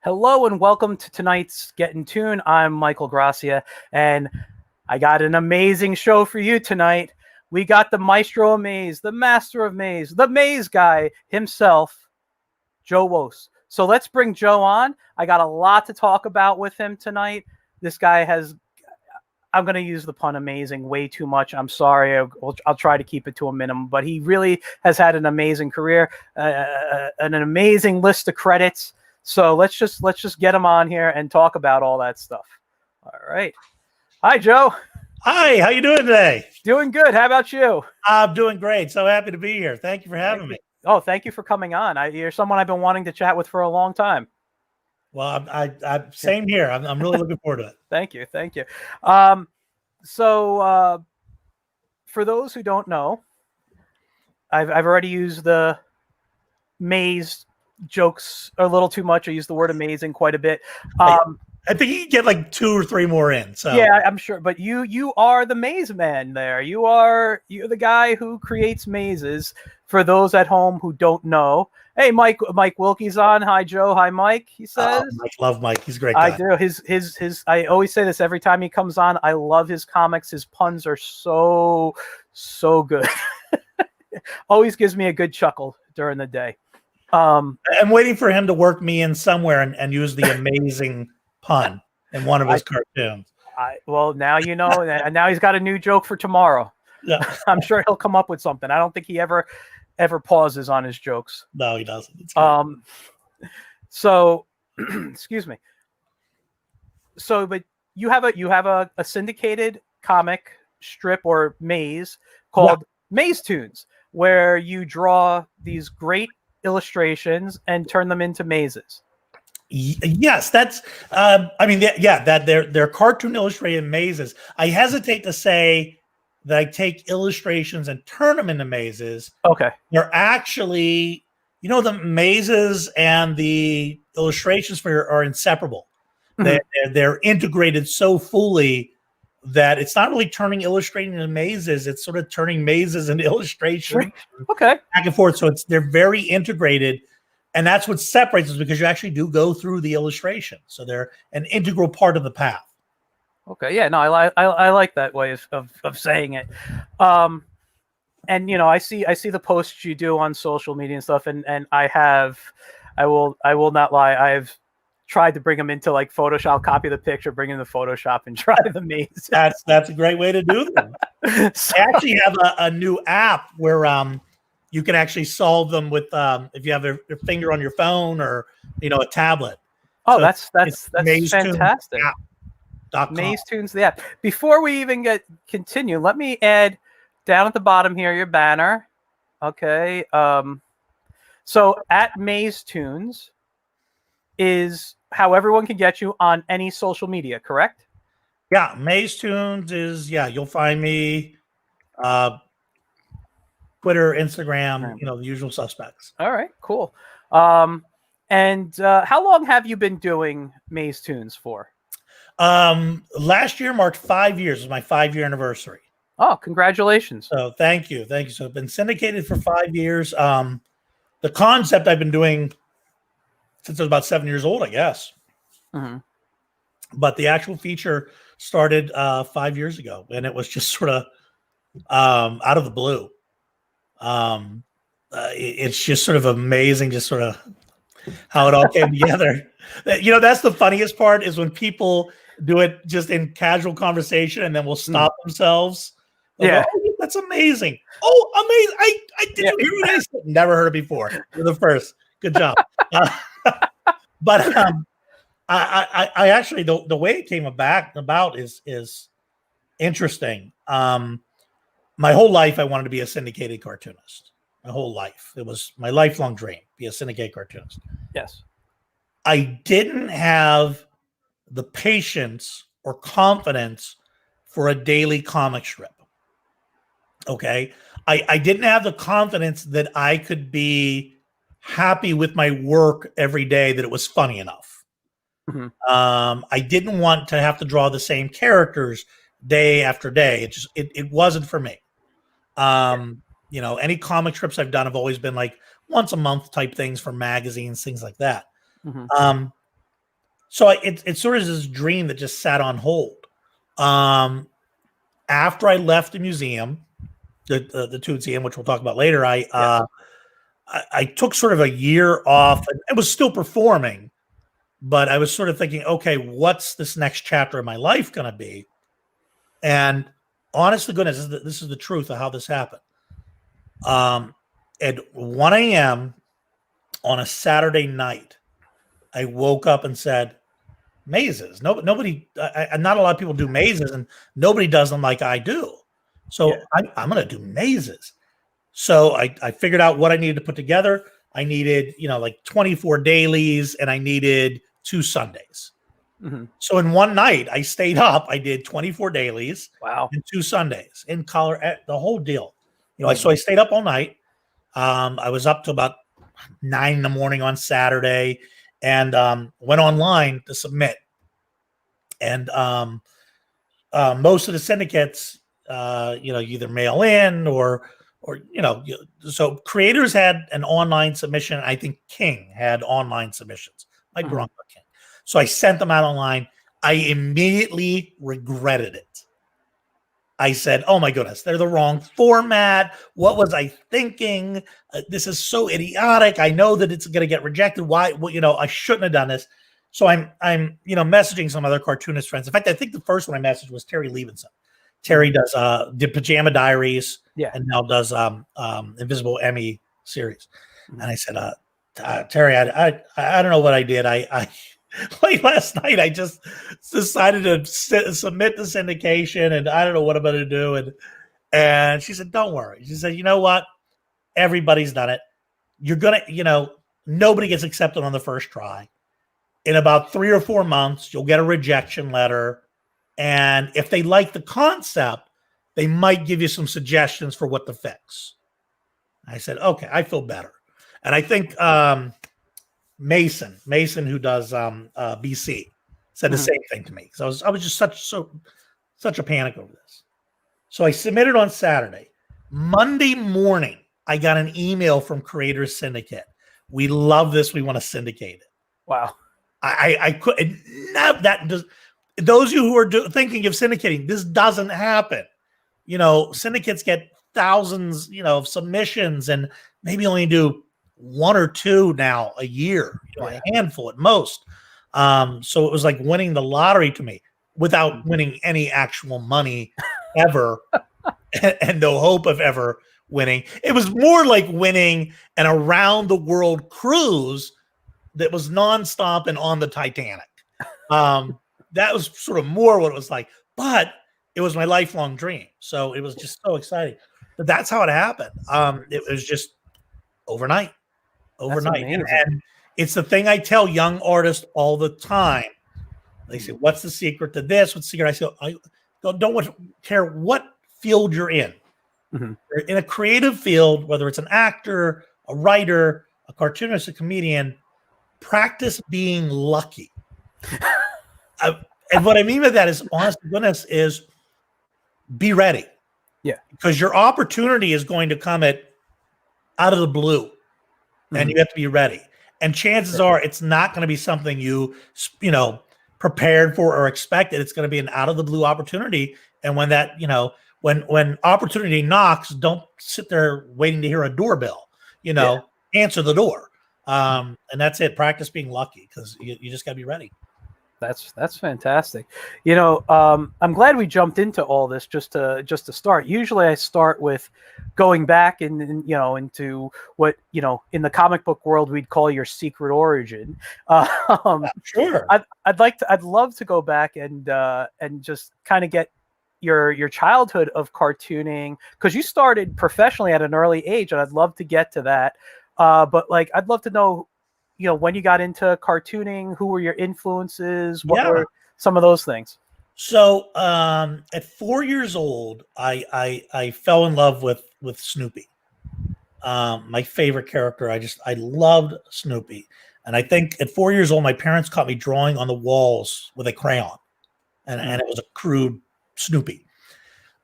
Hello and welcome to tonight's Get in Tune. I'm Michael Gracia, and I got an amazing show for you tonight. We got the maestro of maze, the master of maze, the maze guy himself, Joe Wos. So let's bring Joe on. I got a lot to talk about with him tonight. This guy has, I'm going to use the pun amazing way too much. I'm sorry. I'll try to keep it to a minimum, but he really has had an amazing career, an amazing list of credits. So let's just get him on here and talk about all that stuff. All right. Hi, Joe. Hi, how you doing today? Doing good. How about you? I'm doing great. So happy to be here. Thank you for having me. Oh, thank you for coming on. You're someone I've been wanting to chat with for a long time. Well, I same here. I'm really looking forward to it. Thank you. Thank you. So for those who don't know, I've already used the maze jokes a little too much. I use the word amazing quite a bit. I think you can get like 2 or 3 more in. So yeah, I'm sure. But you are the maze man there. You're the guy who creates mazes. For those at home who don't know, hey, Mike Wilkie's on. Hi, Joe. Hi, Mike. He says, love Mike. He's a great guy. I do. His. I always say this every time he comes on. I love his comics. His puns are so good. Always gives me a good chuckle during the day. I'm waiting for him to work me in somewhere and use the amazing pun in one of his cartoons. Well, now you know, and now he's got a new joke for tomorrow. Yeah. I'm sure he'll come up with something. I don't think he ever pauses on his jokes. No, he doesn't. So excuse me. So, but you have a syndicated comic strip or maze called MAZE TOONS, where you draw these great illustrations and turn them into mazes. Yes, that's that they're cartoon illustrated mazes. I hesitate to say that I take illustrations and turn them into mazes. Okay. They're actually, the mazes and the illustrations are inseparable. Mm-hmm. They're integrated so fully that it's not really turning illustrating into mazes. It's sort of turning mazes into illustrations. Okay. Back and forth. So they're very integrated. And that's what separates us, because you actually do go through the illustration. So they're an integral part of the path. Okay. Yeah, no, I like that way of saying it. And I see the posts you do on social media and stuff, and I will not lie, I've tried to bring them into like Photoshop, copy the picture, bring in the Photoshop, and try the maze. That's a great way to do them. So, I actually have a new app where you can actually solve them with if you have your finger on your phone or a tablet. Oh, so that's Maze fantastic. Maze Toons, the app. Before we even continue, let me add down at the bottom here your banner. Okay. So at Maze Toons is how everyone can get you on any social media, correct? Yeah, Maze Toons is you'll find me Twitter, Instagram, the usual suspects. All right, cool. And how long have you been doing Maze Toons for? Last year marked 5 years. It was my 5-year anniversary. Oh, congratulations. So thank you. So I've been syndicated for 5 years. The concept I've been doing since I was about 7 years old, I guess. Mm-hmm. But the actual feature started 5 years ago, and it was just sort of out of the blue. It's just sort of amazing, just sort of how it all came together. That's the funniest part, is when people do it just in casual conversation and then will stop themselves. Yeah, oh, that's amazing. Oh, amazing! I did you hear what I said? Never heard it before. You're the first. Good job. But I actually the way it came about is interesting. My whole life I wanted to be a syndicated cartoonist. My whole life. It was my lifelong dream, be a syndicated cartoonist. Yes. I didn't have the patience or confidence for a daily comic strip. Okay. I didn't have the confidence that I could be happy with my work every day, that it was funny enough. Mm-hmm. I didn't want to have to draw the same characters day after day. It wasn't for me. Any comic strips I've done have always been like once a month type things for magazines, things like that. Mm-hmm. So it's sort of this dream that just sat on hold. After I left the museum, the ToonSeum, which we'll talk about later, I took sort of a year off, and I was still performing, but I was sort of thinking, okay, what's this next chapter of my life going to be? And honest to goodness, this is the truth of how this happened. At 1 a.m. on a Saturday night, I woke up and said, mazes. Nobody, not a lot of people do mazes, and nobody does them like I do. So I'm going to do mazes. So I figured out what I needed to put together. I needed, like 24 dailies, and I needed 2 Sundays. Mm-hmm. So in one night, I stayed up. I did 24 dailies. Wow. And 2 Sundays in color, the whole deal. So I stayed up all night. I was up to about 9 in the morning on Saturday, and went online to submit. And most of the syndicates, you either mail in or so creators had an online submission. I think King had online submissions. Might be wrong about King. So I sent them out online. I immediately regretted it. I said, oh my goodness, they're the wrong format. What was I thinking? This is so idiotic. I know that it's going to get rejected. Why? Well, I shouldn't have done this. So I'm messaging some other cartoonist friends. In fact, I think the first one I messaged was Terry Levinson. Terry did Pajama Diaries, and now does Invisible Emmy series. And I said, Terry, I don't know what I did. I like last night, I just decided to submit the syndication, and I don't know what I'm going to do. And she said, don't worry. She said, you know what? Everybody's done it. You're going to, nobody gets accepted on the first try. In about 3 or 4 months, you'll get a rejection letter. And if they like the concept, they might give you some suggestions for what to fix. I said, okay, I feel better. And I think Mason, who does BC, said the same thing to me. So I was just such a panic over this. So I submitted on Saturday. Monday morning, I got an email from Creators Syndicate. We love this. We want to syndicate it. Wow. I could not that does. Those of you who are thinking of syndicating, this doesn't happen. Syndicates get thousands, of submissions, and maybe only do 1 or 2 now a year, a handful at most. So it was like winning the lottery to me without winning any actual money ever, and no hope of ever winning. It was more like winning an around the world cruise that was nonstop and on the Titanic. That was sort of more what it was like, but it was my lifelong dream. So it was just so exciting. But that's how it happened. It was just overnight. And it's the thing I tell young artists all the time. They say, what's the secret to this? What's the secret? I say, I don't care what field you're in. Mm-hmm. You're in a creative field, whether it's an actor, a writer, a cartoonist, a comedian, practice being lucky. And what I mean by that is, honest to goodness, is be ready. Yeah. Because your opportunity is going to come out of the blue, and you have to be ready. And chances are it's not going to be something you prepared for or expected. It's going to be an out of the blue opportunity. And when that, when opportunity knocks, don't sit there waiting to hear a doorbell, answer the door. And that's it. Practice being lucky, because you just got to be ready. That's fantastic. I'm glad we jumped into all this just to start. Usually I start with going back and into what, in the comic book world, we'd call your secret origin. Sure. I'd love to go back and just kind of get your childhood of cartooning, because you started professionally at an early age, and I'd love to get to that. But I'd love to know, when you got into cartooning, who were your influences? What were some of those things? So at 4 years old, I fell in love with Snoopy. My favorite character. I loved Snoopy. And I think at 4 years old, my parents caught me drawing on the walls with a crayon. And it was a crude Snoopy.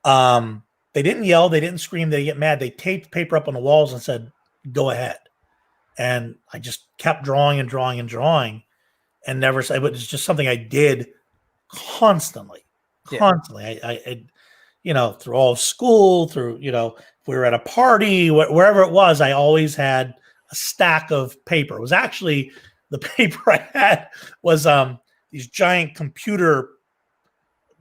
They didn't yell. They didn't scream. They didn't get mad. They taped paper up on the walls and said, go ahead. And I just kept drawing and drawing and drawing. and never say, but it's just something I did constantly. I through all of school, through, if we were at a party, wherever it was, I always had a stack of paper. It was actually the paper I had was these giant computer,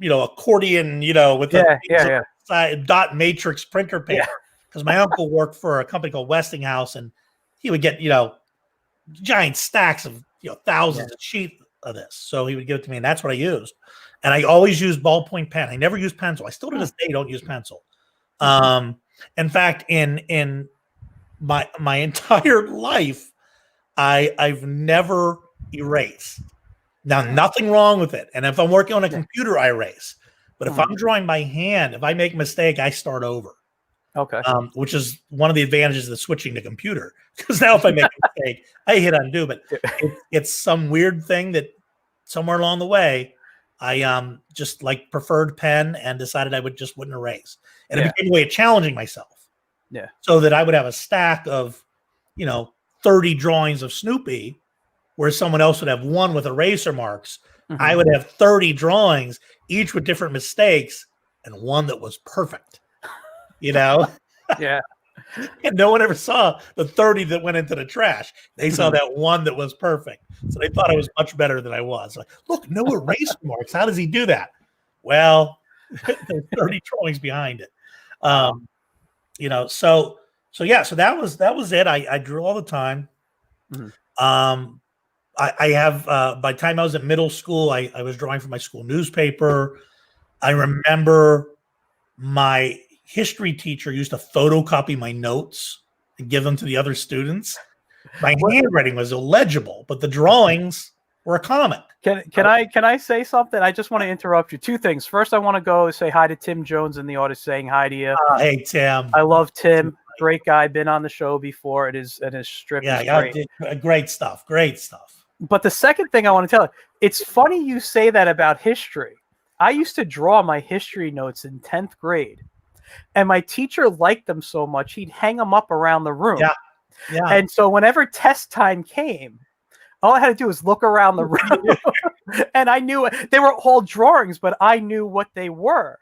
accordion, with the dot matrix printer paper. Because my uncle worked for a company called Westinghouse, and he would get, giant stacks of, thousands of sheets of this. So he would give it to me, and that's what I used. And I always used ballpoint pen. I never used pencil. I still to this day don't use pencil. In fact, in my entire life, I've never erased. Now, nothing wrong with it. And if I'm working on a computer, I erase. But if I'm drawing by hand, if I make a mistake, I start over. Okay. Which is one of the advantages of switching to computer. Because now if I make a mistake, I hit undo. But it's some weird thing that somewhere along the way, I just preferred pen and decided I wouldn't erase. And it became a way of challenging myself. Yeah. So that I would have a stack of, 30 drawings of Snoopy, where someone else would have one with eraser marks. I would have 30 drawings, each with different mistakes, and one that was perfect. Yeah. And no one ever saw the 30 that went into the trash. They saw that one that was perfect. So they thought I was much better than I was. Like, look, no eraser marks. How does he do that? Well, there's 30 drawings behind it. So that was it. I drew all the time. I have by the time I was at middle school, I was drawing for my school newspaper. I remember my history teacher used to photocopy my notes and give them to the other students. My handwriting was illegible, but the drawings were a comic. Can I say something? I just want to interrupt you. Two things. First, I want to go say hi to Tim Jones in the audience, saying hi to you. Hey, Tim. I love Tim. Great guy. Been on the show before. His strip is great. Great stuff. Great stuff. But the second thing I want to tell you, it's funny you say that about history. I used to draw my history notes in 10th grade, and my teacher liked them so much, he'd hang them up around the room. Yeah. And so whenever test time came, all I had to do was look around the room, and I knew they were all drawings, but I knew what they were.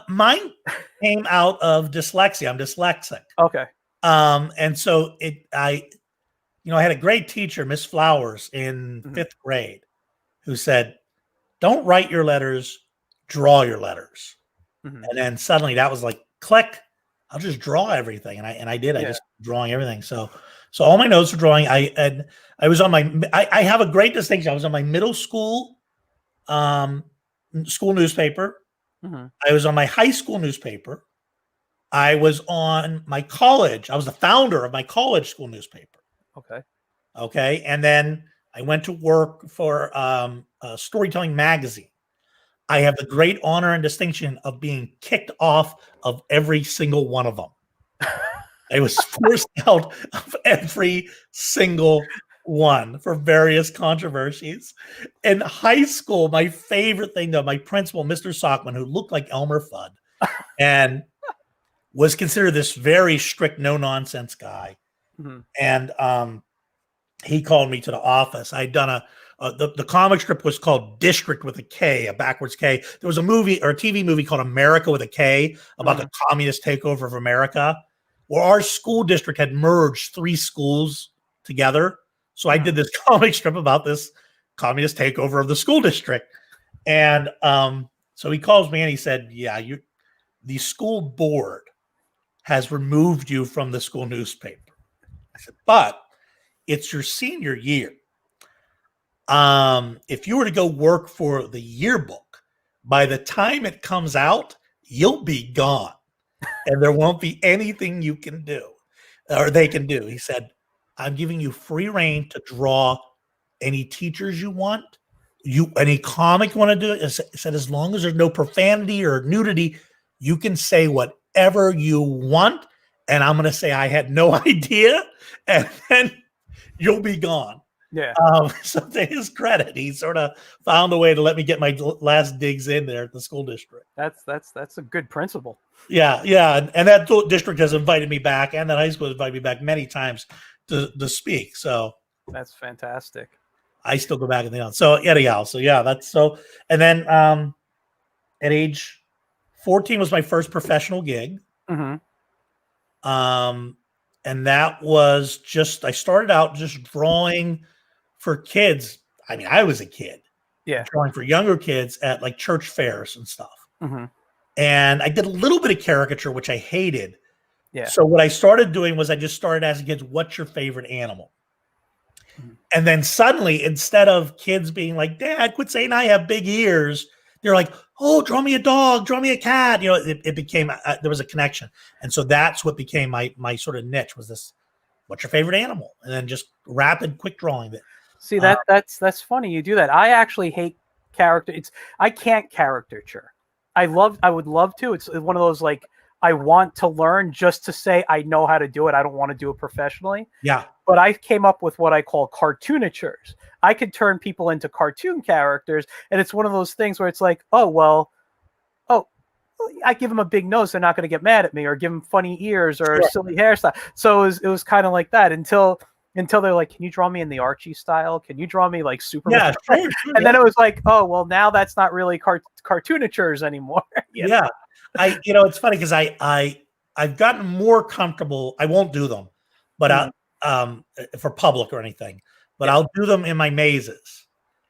Mine came out of dyslexia. I'm dyslexic. Okay. And so I had a great teacher, Miss Flowers, in 5th grade, who said, "Don't write your letters, draw your letters." And then suddenly that was like, click, I'll just draw everything. And I did. I just drawing everything. So all my notes were drawing. I was on I have a great distinction. I was on my middle school school newspaper. I was on my high school newspaper. I was on my college. I was the founder of my college school newspaper. Okay. And then I went to work for Storytelling Magazine. I have the great honor and distinction of being kicked off of every single one of them. I was forced out of every single one for various controversies. In high school, my favorite thing, though, my principal, Mr. Sockman, who looked like Elmer Fudd and was considered this very strict, no-nonsense guy. And he called me to the office. I'd done the comic strip was called District with a K, a backwards K. There was a movie or a TV movie called America with a K about the communist takeover of America, where our school district had merged 3 schools together. So I did this comic strip about this communist takeover of the school district. And so he calls me and he said, "Yeah, the school board has removed you from the school newspaper." I said, "But it's your senior year. If you were to go work for the yearbook, by the time it comes out, you'll be gone. And there won't be anything you can do or they can do." He said, "I'm giving you free reign to draw any teachers you want. Any comic you want to do." He said, "As long as there's no profanity or nudity, you can say whatever you want. And I'm going to say I had no idea. And then you'll be gone." Yeah. So to his credit, he sort of found a way to let me get my last digs in there at the school district. That's a good principle. Yeah. And that district has invited me back, and that high school has invited me back many times to speak. So that's fantastic. I still go back and think on. So anyhow, so yeah, that's so. And then at age 14 was my first professional gig. Mm-hmm. And that was just, I started out just drawing for kids. I mean, I was a kid. Yeah. Drawing for younger kids at like church fairs and stuff. Mm-hmm. And I did a little bit of caricature, which I hated. Yeah. So what I started doing was I just started asking kids, what's your favorite animal? Mm-hmm. And then suddenly, instead of kids being like, Dad, quit saying I have big ears, they're like, oh, draw me a dog, draw me a cat. You know, it became, there was a connection. And so that's what became my sort of niche, was this, what's your favorite animal? And then just rapid, quick drawing. See, that's funny you do that. I actually hate character. I can't caricature. I would love to. It's one of those, like, I want to learn just to say I know how to do it. I don't want to do it professionally. Yeah. But I came up with what I call cartoonatures. I could turn people into cartoon characters, and it's one of those things where it's like, oh, I give them a big nose, they're not going to get mad at me, or give them funny ears or silly hairstyle. So it was kind of like that until they're like, can you draw me in the Archie style? Can you draw me like Superman? Yeah, sure, and then it was like, oh, well, now that's not really cartoonatures anymore. Yeah. It's funny because I've gotten more comfortable. I won't do them, but for public or anything, but I'll do them in my mazes.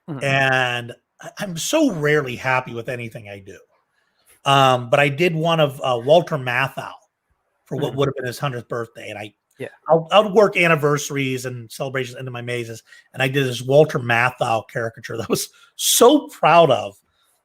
Mm-hmm. And I'm so rarely happy with anything I do. But I did one of Walter Matthau for what would have been his 100th birthday. And I'll work anniversaries and celebrations into my mazes. And I did this Walter Matthau caricature that I was so proud of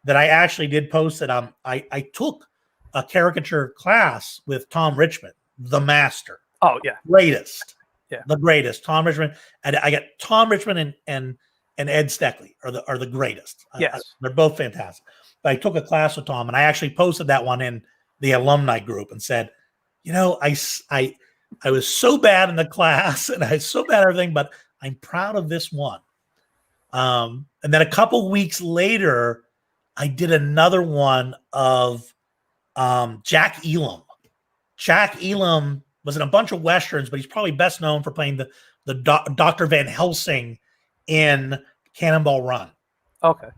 that I actually did post it. I took a caricature class with Tom Richmond, the master. Oh, yeah. Greatest. Yeah. The greatest. Tom Richmond. And I got Tom Richmond and Ed Steckley are the greatest. Yes. They're both fantastic. But I took a class with Tom, and I actually posted that one in the alumni group and said, I was so bad in the class and I was so bad at everything, but I'm proud of this one. And then a couple weeks later, I did another one of Jack Elam. Jack Elam was in a bunch of Westerns, but he's probably best known for playing the Dr. Van Helsing in Cannonball Run. Okay.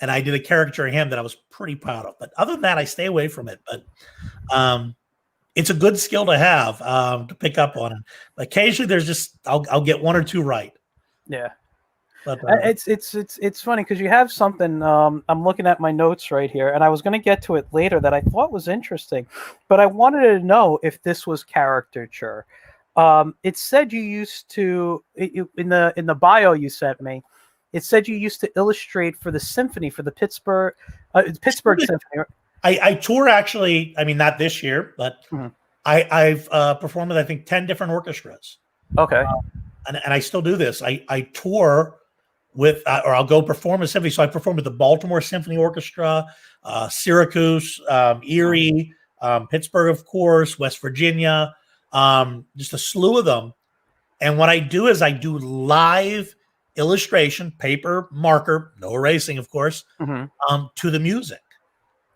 And I did a caricature of him that I was pretty proud of. But other than that, I stay away from it. But it's a good skill to have to pick up on it. Occasionally, there's just I'll get one or two right. Yeah. But, it's funny because you have something. I'm looking at my notes right here, and I was going to get to it later that I thought was interesting, but I wanted to know if this was caricature. It said you used to in the bio you sent me. It said you used to illustrate for the symphony, for the Pittsburgh Symphony. I tour, actually. I mean, not this year, but I've performed with, I think, 10 different orchestras. Okay. And I still do this. I tour with, or I'll go perform a symphony. So I performed with the Baltimore Symphony Orchestra, Syracuse, Erie, Pittsburgh, of course, West Virginia, just a slew of them. And what I do is I do live illustration, paper, marker, no erasing, of course, to the music.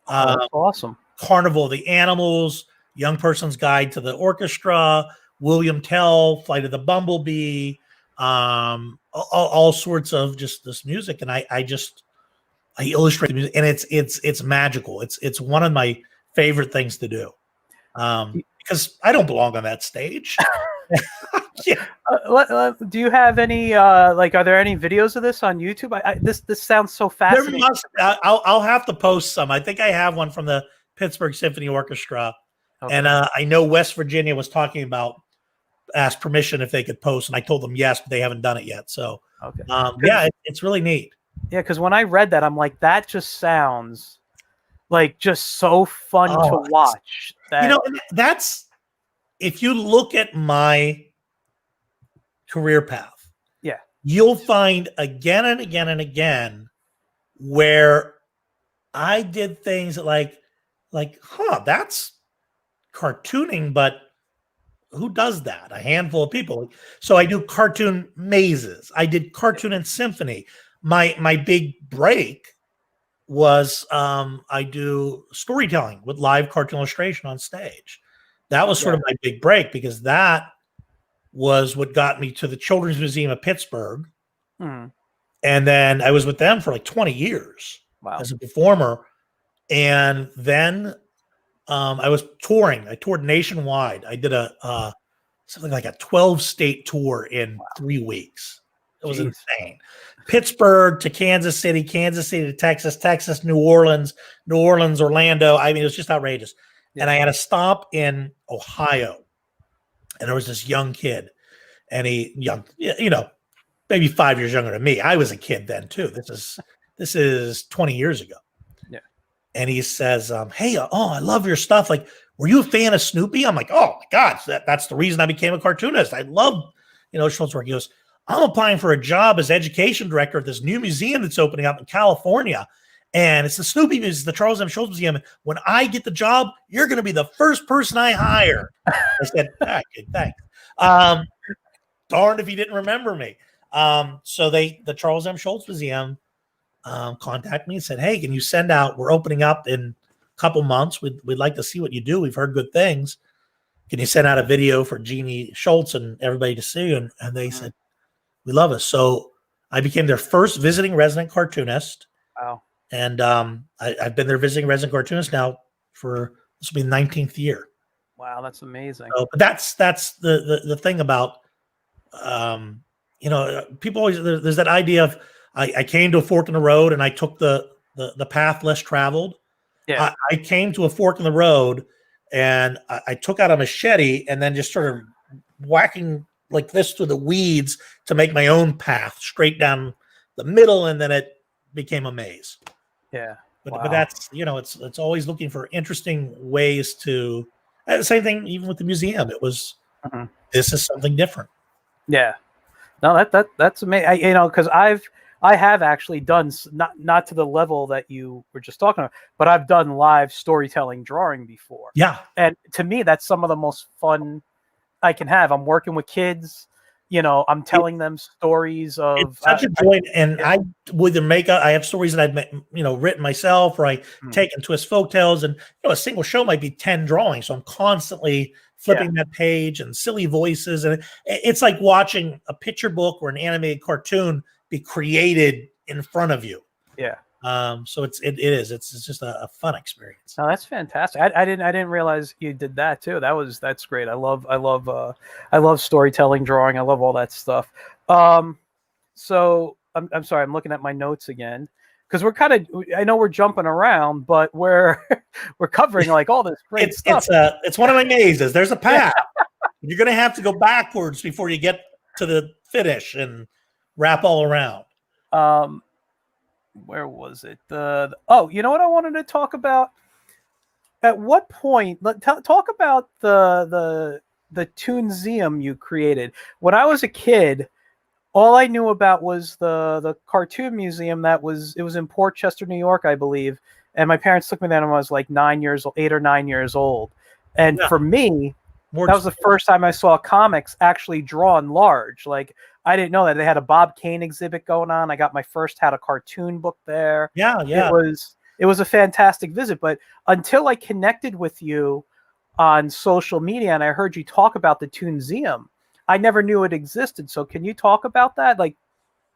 That's awesome. Carnival of the Animals, Young Person's Guide to the Orchestra, William Tell, Flight of the Bumblebee, all sorts of just this music. And I illustrate the music, and it's magical. It's one of my favorite things to do. Because I don't belong on that stage. Yeah. Do you have any are there any videos of this on YouTube? This sounds so fascinating. I'll have to post some. I think I have one from the Pittsburgh Symphony Orchestra. Okay. And I know West Virginia was talking about, asked permission if they could post, and I told them yes, but they haven't done it yet. So okay. It's really neat. Yeah, because when I read that, I'm like, that just sounds like just so fun to watch. That's, if you look at my career path, you'll find again and again and again where I did things like, that's cartooning, but who does that? A handful of people. So I do cartoon mazes. I did cartoon and symphony. My big break was I do storytelling with live cartoon illustration on stage. That was sort of my big break, because that was what got me to the Children's Museum of Pittsburgh. And then I was with them for like 20 years as a performer. And then I was touring. I toured nationwide. I did something like a 12-state tour in 3 weeks. It was insane. Pittsburgh to Kansas City to Texas, Texas, New Orleans, Orlando. I mean, it was just outrageous. Yeah. And I had a stop in Ohio. And there was this young kid. And maybe 5 years younger than me. I was a kid then too. This is 20 years ago. Yeah. And he says, hey, I love your stuff. Like, were you a fan of Snoopy? I'm like, oh my God, that's the reason I became a cartoonist. I love, Schulz work. He goes, I'm applying for a job as education director at this new museum that's opening up in California. And it's the Snoopy Museum, the Charles M. Schulz Museum. When I get the job, you're going to be the first person I hire. I said, okay, thanks. Darned if he didn't remember me. So the Charles M. Schulz Museum contacted me and said, hey, can you send out, we're opening up in a couple months. We'd like to see what you do. We've heard good things. Can you send out a video for Jeannie Schulz and everybody to see? And they said, we love us. So I became their first visiting resident cartoonist. Wow. And I've been their visiting resident cartoonist now for, this will be the 19th year. Wow, that's amazing. So, but that's the thing about, people always, there's that idea of, I came to a fork in the road and I took the path less traveled. Yeah. I came to a fork in the road and I took out a machete and then just started whacking like this through the weeds to make my own path straight down the middle. And then it became a maze. Yeah. But that's, it's always looking for interesting ways to, the same thing, even with the museum, it was, this is something different. Yeah. No, that's amazing. Because I have actually done, not to the level that you were just talking about, but I've done live storytelling drawing before. Yeah. And to me, that's some of the most fun I can have. I'm working with kids, I'm telling them stories of. It's such a joy. And I, with the makeup, I have stories that I've, written myself, or I take and twist folktales, and, a single show might be 10 drawings. So I'm constantly flipping that page and silly voices. And it's like watching a picture book or an animated cartoon be created in front of you. Yeah. So it's just a fun experience. No, that's fantastic. I didn't realize you did that too. That's great. I love storytelling, drawing. I love all that stuff. So I'm sorry, I'm looking at my notes again, because I know we're jumping around, but we're covering like all this great stuff. It's one of my mazes. There's a path. You're going to have to go backwards before you get to the finish and wrap all around. Where was it? You know what I wanted to talk about? At what point? Talk about the ToonSeum you created. When I was a kid, all I knew about was the cartoon museum it was in Port Chester, New York, I believe. And my parents took me there when I was like 8 or 9 years old. And for me, that was the first time I saw comics actually drawn large. Like, I didn't know that they had a Bob Kane exhibit going on. I got my first How to Cartoon book there. Yeah. It was a fantastic visit. But until I connected with you on social media and I heard you talk about the ToonSeum, I never knew it existed. So can you talk about that? Like,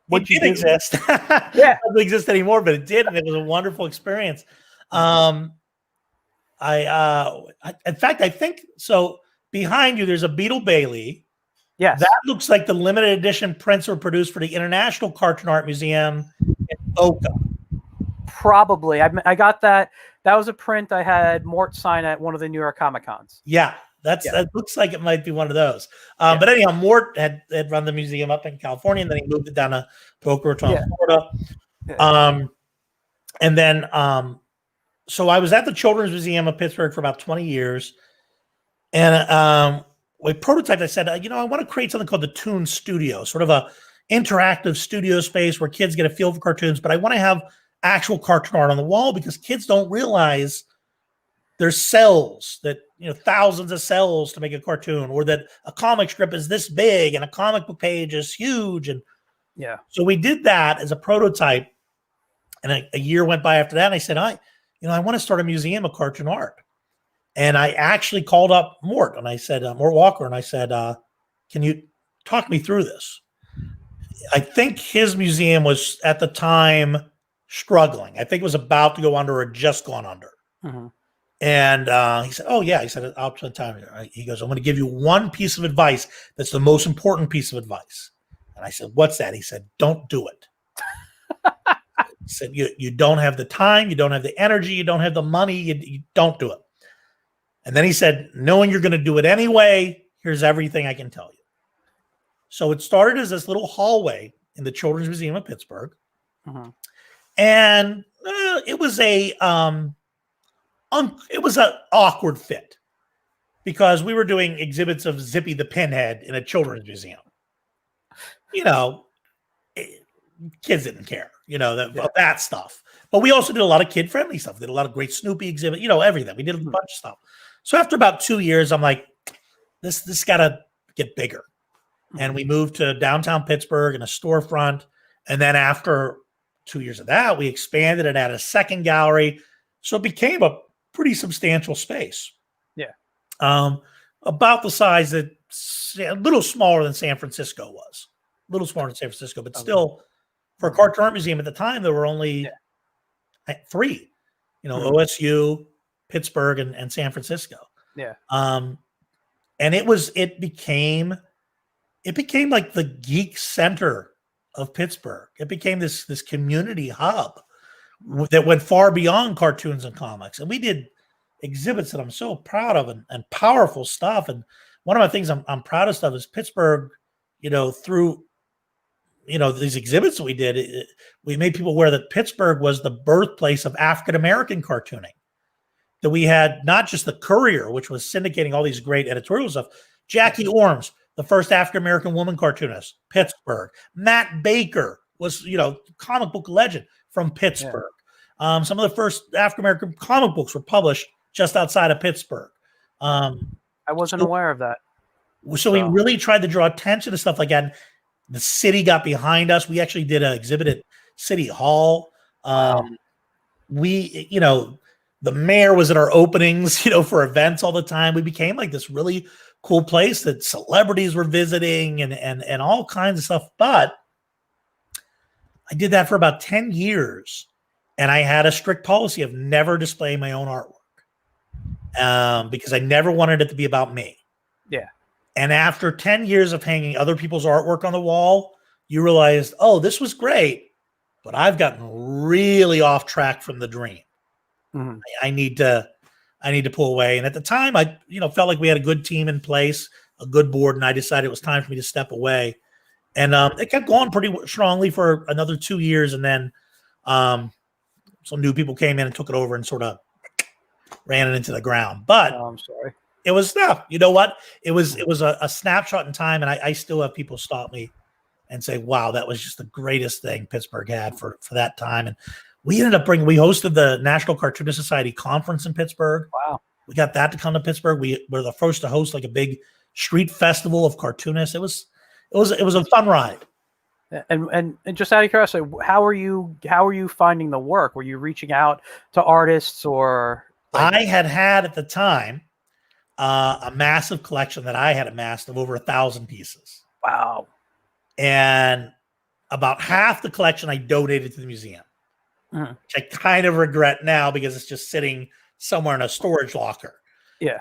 what did exist? Yeah, it doesn't exist anymore, but it did, and it was a wonderful experience. In fact, I think so. Behind you, there's a Beetle Bailey. Yes. That looks like the limited edition prints were produced for the International Cartoon Art Museum in Boca. Probably. I got that. That was a print I had Mort sign at one of the New York Comic Cons. Yeah. That looks like it might be one of those. But anyhow, Mort had run the museum up in California, and then he moved it down to Boca Raton, Florida. Yeah. And then, so I was at the Children's Museum of Pittsburgh for about 20 years. And we prototyped, I said, I want to create something called the Toon Studio, sort of a interactive studio space where kids get a feel for cartoons, but I want to have actual cartoon art on the wall, because kids don't realize there's cells that, thousands of cells to make a cartoon, or that a comic strip is this big and a comic book page is huge. And so we did that as a prototype. And a year went by after that. And I said, I want to start a museum of cartoon art. And I actually called up Mort, and I said, Mort Walker, and I said, can you talk me through this? I think his museum was at the time struggling. I think it was about to go under or just gone under. Mm-hmm. And he said, "Oh yeah," he said, "I'll spend time here." He goes, "I'm going to give you one piece of advice. That's the most important piece of advice." And I said, "What's that?" He said, "Don't do it." He said, "You don't have the time, you don't have the energy, you don't have the money. You don't do it." And then he said, "Knowing you're going to do it anyway, here's everything I can tell you." So it started as this little hallway in the Children's Museum of Pittsburgh, Mm-hmm. and it was an awkward fit because we were doing exhibits of Zippy the Pinhead in a children's museum. You know, kids didn't care, that stuff. But we also did a lot of kid-friendly stuff. We did a lot of great Snoopy exhibit, everything. We did a bunch of stuff. So after about 2 years, I'm like, this got to get bigger. And we moved to downtown Pittsburgh in a storefront. And then after 2 years of that, we expanded it, had a second gallery. So it became a pretty substantial space. Yeah. About the size that a little smaller than San Francisco was. A little smaller than San Francisco, but still, for a cartoon art museum at the time, there were only three. OSU, Pittsburgh, and San Francisco. Yeah. And it became like the geek center of Pittsburgh. It became this community hub that went far beyond cartoons and comics. And we did exhibits that I'm so proud of and powerful stuff. And one of my things I'm proudest of is Pittsburgh, through, these exhibits that we did, we made people aware that Pittsburgh was the birthplace of African-American cartooning. That we had not just the Courier, which was syndicating all these great editorial stuff, Jackie Orms, the first African-American woman cartoonist, Pittsburgh. Matt Baker was, comic book legend from Pittsburgh. Yeah. Some of the first African-American comic books were published just outside of Pittsburgh. I wasn't aware of that. So we really tried to draw attention to stuff like that. The city got behind us. We actually did an exhibit at City Hall. Wow. The mayor was at our openings, for events all the time. We became like this really cool place that celebrities were visiting and all kinds of stuff. But I did that for about 10 years. And I had a strict policy of never displaying my own artwork because I never wanted it to be about me. Yeah. And after 10 years of hanging other people's artwork on the wall, you realized, oh, this was great, but I've gotten really off track from the dream. Mm-hmm. I need to pull away. And at the time, I felt like we had a good team in place, a good board, and I decided it was time for me to step away. And it kept going pretty strongly for another 2 years, and then some new people came in and took it over and sort of ran it into the ground. But I'm sorry. It was tough. You know what? It was a snapshot in time, and I still have people stop me and say, "Wow, that was just the greatest thing Pittsburgh had for that time." And we ended up we hosted the National Cartoonist Society conference in Pittsburgh. Wow. We got that to come to Pittsburgh. We were the first to host like a big street festival of cartoonists. It was a fun ride. And just out of curiosity, how are you finding the work? Were you reaching out to artists or? I had at the time a massive collection that I had amassed of over 1,000 pieces. Wow. And about half the collection I donated to the museum, which I kind of regret now because it's just sitting somewhere in a storage locker. Yeah.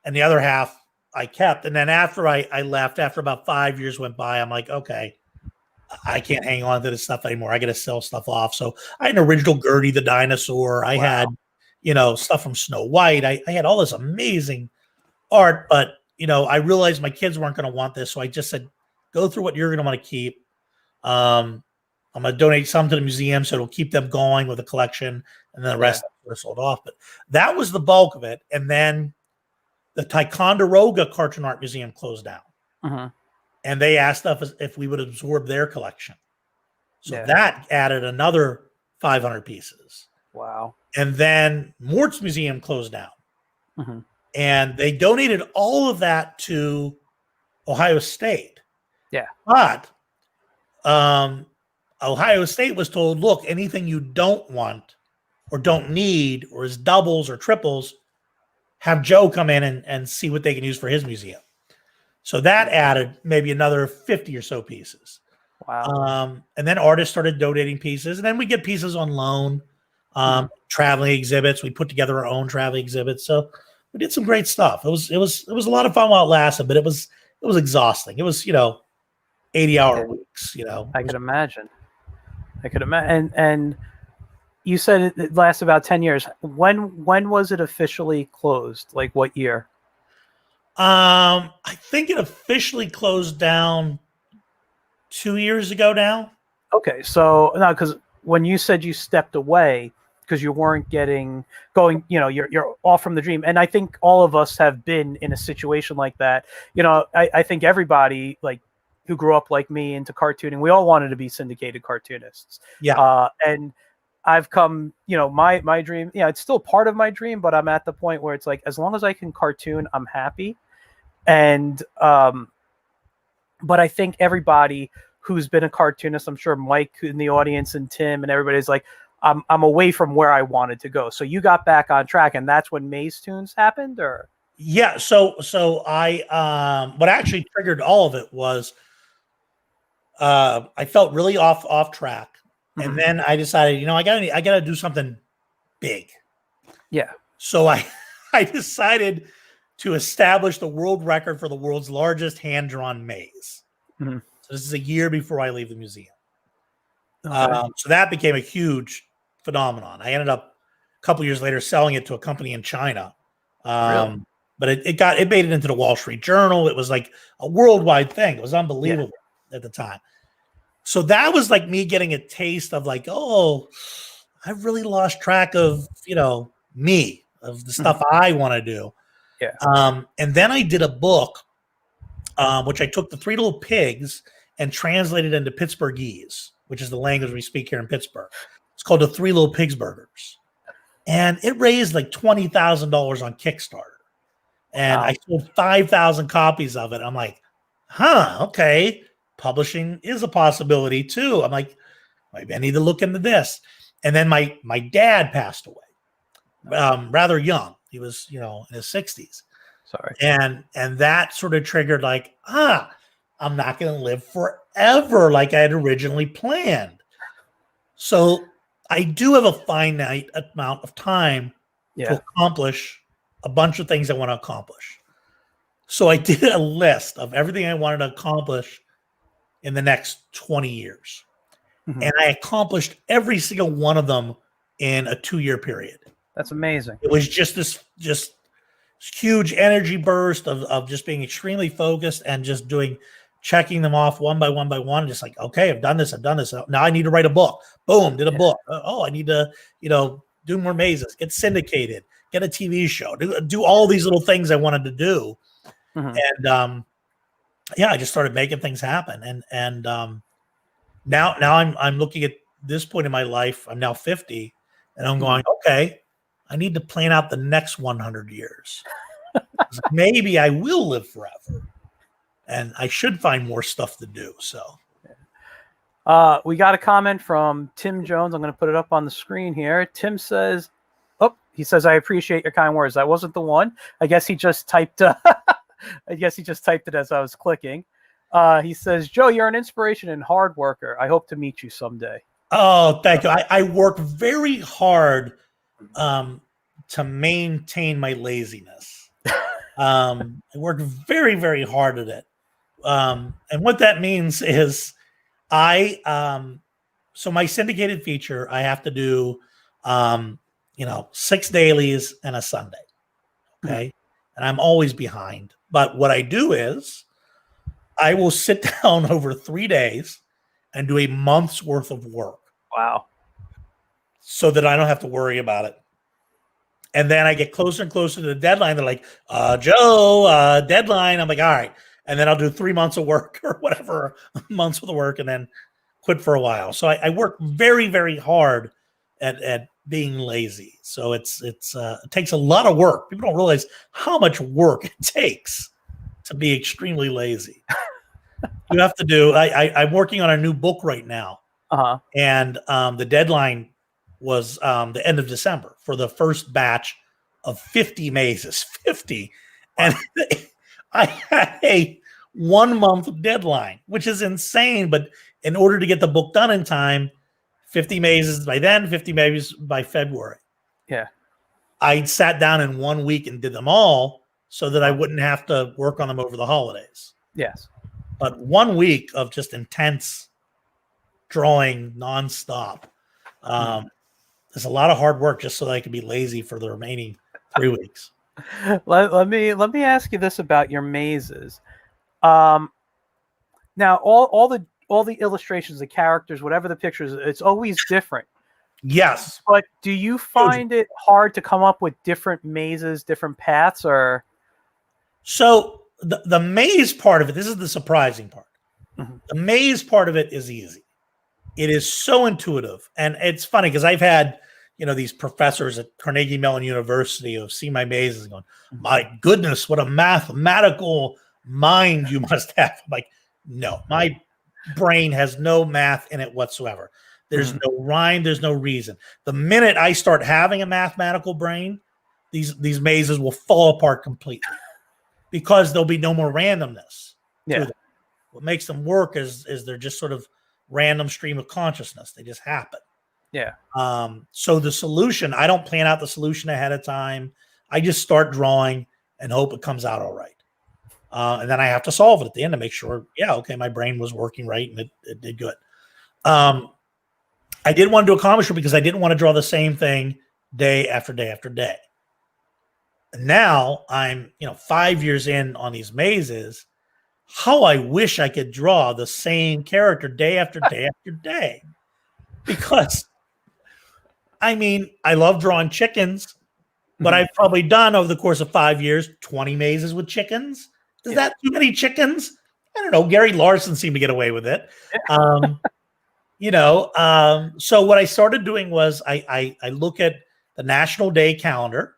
And the other half I kept. And then after I left, after about 5 years went by, I'm like, okay, I can't hang on to this stuff anymore. I got to sell stuff off. So I had an original Gertie the dinosaur. I had stuff from Snow White. I had all this amazing art, but, I realized my kids weren't going to want this. So I just said, go through what you're going to want to keep. I'm going to donate some to the museum so it'll keep them going with the collection. And then the rest were sold off. But that was the bulk of it. And then the Ticonderoga Cartoon Art Museum closed down. Uh-huh. And they asked us if we would absorb their collection. So that added another 500 pieces. Wow. And then Mort's Museum closed down. Mm-hmm. And they donated all of that to Ohio State. Yeah. But Ohio State was told, look, anything you don't want or don't need or is doubles or triples, have Joe come in and see what they can use for his museum. So that added maybe another 50 or so pieces. Wow. And then artists started donating pieces, and then we get pieces on loan, traveling exhibits. We put together our own traveling exhibits. So we did some great stuff. It was a lot of fun while it lasted, but it was exhausting. It was 80-hour weeks. I could imagine. I could imagine. And you said it lasts about 10 years. When was it officially closed? Like what year? I think it officially closed down 2 years ago now. Okay, so no, because when you said you stepped away because you weren't going, you're off from the dream, and I think all of us have been in a situation like that. I think everybody like who grew up like me into cartooning, we all wanted to be syndicated cartoonists. Yeah. And I've come, my dream, it's still part of my dream, but I'm at the point where it's like, as long as I can cartoon, I'm happy. And, but I think everybody who's been a cartoonist, I'm sure Mike in the audience and Tim and everybody's like, I'm away from where I wanted to go. So you got back on track, and that's when MAZE TOONS happened, or? Yeah. So I, what actually triggered all of it was, I felt really off track. And then I decided, I gotta do something big. Yeah. So I decided to establish the world record for the world's largest hand-drawn maze. So this is a year before I leave the museum. Okay. So that became a huge phenomenon. I ended up a couple years later selling it to a company in China. Really? But it made it into the Wall Street Journal. It was like a worldwide thing. It was unbelievable at the time. So that was like me getting a taste of like, oh, I've really lost track of, me, of the stuff I want to do. Yeah. And then I did a book, which I took the Three Little Pigs and translated into Pittsburghese, which is the language we speak here in Pittsburgh. It's called the Three Little Pigs Burgers. And it raised like $20,000 on Kickstarter. And I sold 5,000 copies of it. I'm like, okay. Publishing is a possibility too. I'm like, maybe I need to look into this. And then my dad passed away rather young. He was, in his 60s. Sorry. And that sort of triggered like, I'm not going to live forever like I had originally planned. So I do have a finite amount of time to accomplish a bunch of things I want to accomplish. So I did a list of everything I wanted to accomplish in the next 20 years. And I accomplished every single one of them in a 2-year period. That's amazing. It was just this huge energy burst of just being extremely focused and just checking them off one by one by one. Just like, okay, I've done this. Now I need to write a book. Boom, did a book. I need to, do more mazes, get syndicated, get a TV show, do all these little things I wanted to do. And, I just started making things happen. And now I'm looking at this point in my life. I'm now 50, and I'm going, okay, I need to plan out the next 100 years. Maybe I will live forever, and I should find more stuff to do. So, we got a comment from Tim Jones. I'm going to put it up on the screen here. Tim says, I appreciate your kind words. That wasn't the one. I guess he just typed. I guess he just typed it as I was clicking. He says, Joe, you're an inspiration and hard worker. I hope to meet you someday. Oh, thank you. I work very hard to maintain my laziness. I work very, very hard at it. And what that means is so my syndicated feature, I have to do, 6 dailies and a Sunday. Okay. And I'm always behind. But what I do is I will sit down over 3 days and do a month's worth of work. Wow. So that I don't have to worry about it. And then I get closer and closer to the deadline. They're like, Joe, deadline. I'm like, all right. And then I'll do 3 months of work or whatever, months worth of work, and then quit for a while. So I work very, very hard at being lazy. So it takes a lot of work. People don't realize how much work it takes to be extremely lazy. You have to do, I'm working on a new book right now. And the deadline was the end of December for the first batch of 50 mazes, 50. And I had a 1 month deadline, which is insane, but in order to get the book done in time, 50 mazes by then, 50 mazes by February. Yeah. I sat down in 1 week and did them all so that I wouldn't have to work on them over the holidays. Yes. But 1 week of just intense drawing nonstop. There's a lot of hard work just so that I could be lazy for the remaining 3 weeks. Let me ask you this about your mazes. Now all the illustrations, the characters, whatever the pictures, it's always different. Yes. But do you find it hard to come up with different mazes, different paths, or? So the maze part of it, this is the surprising part. The maze part of it is easy. It is so intuitive. And it's funny because I've had, these professors at Carnegie Mellon University who have seen my mazes and going, my goodness, what a mathematical mind you must have. I'm like, no, my brain has no math in it whatsoever. There's no rhyme. There's no reason. The minute I start having a mathematical brain, these mazes will fall apart completely because there'll be no more randomness. Yeah. What makes them work is they're just sort of random stream of consciousness. They just happen. Yeah. So the solution, I don't plan out the solution ahead of time. I just start drawing and hope it comes out all right. And then I have to solve it at the end to make sure, okay, my brain was working right and it did good. I didn't want to do a comic strip because I didn't want to draw the same thing day after day after day. And now I'm, 5 years in on these mazes. How I wish I could draw the same character day after day after day. Because, I love drawing chickens, but I've probably done over the course of 5 years 20 mazes with chickens. Is that too many chickens? I don't know. Gary Larson seemed to get away with it. So what I started doing was I look at the National Day calendar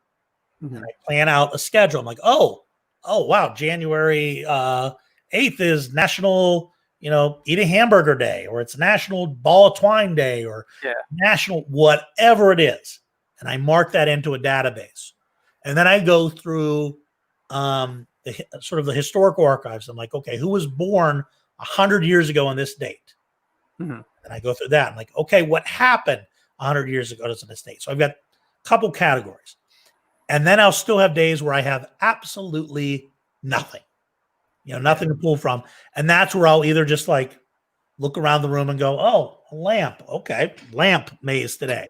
and I plan out a schedule. I'm like, oh wow, January 8th is National, Eat a Hamburger Day, or it's National Ball of Twine Day, or National whatever it is. And I mark that into a database. And then I go through sort of the historical archives. I'm like, okay, who was born 100 years ago on this date? And I go through that. I'm like, okay, what happened 100 years ago on this date? So I've got a couple categories. And then I'll still have days where I have absolutely nothing, nothing to pull from. And that's where I'll either just like look around the room and go, oh, a lamp. Okay, lamp maze today.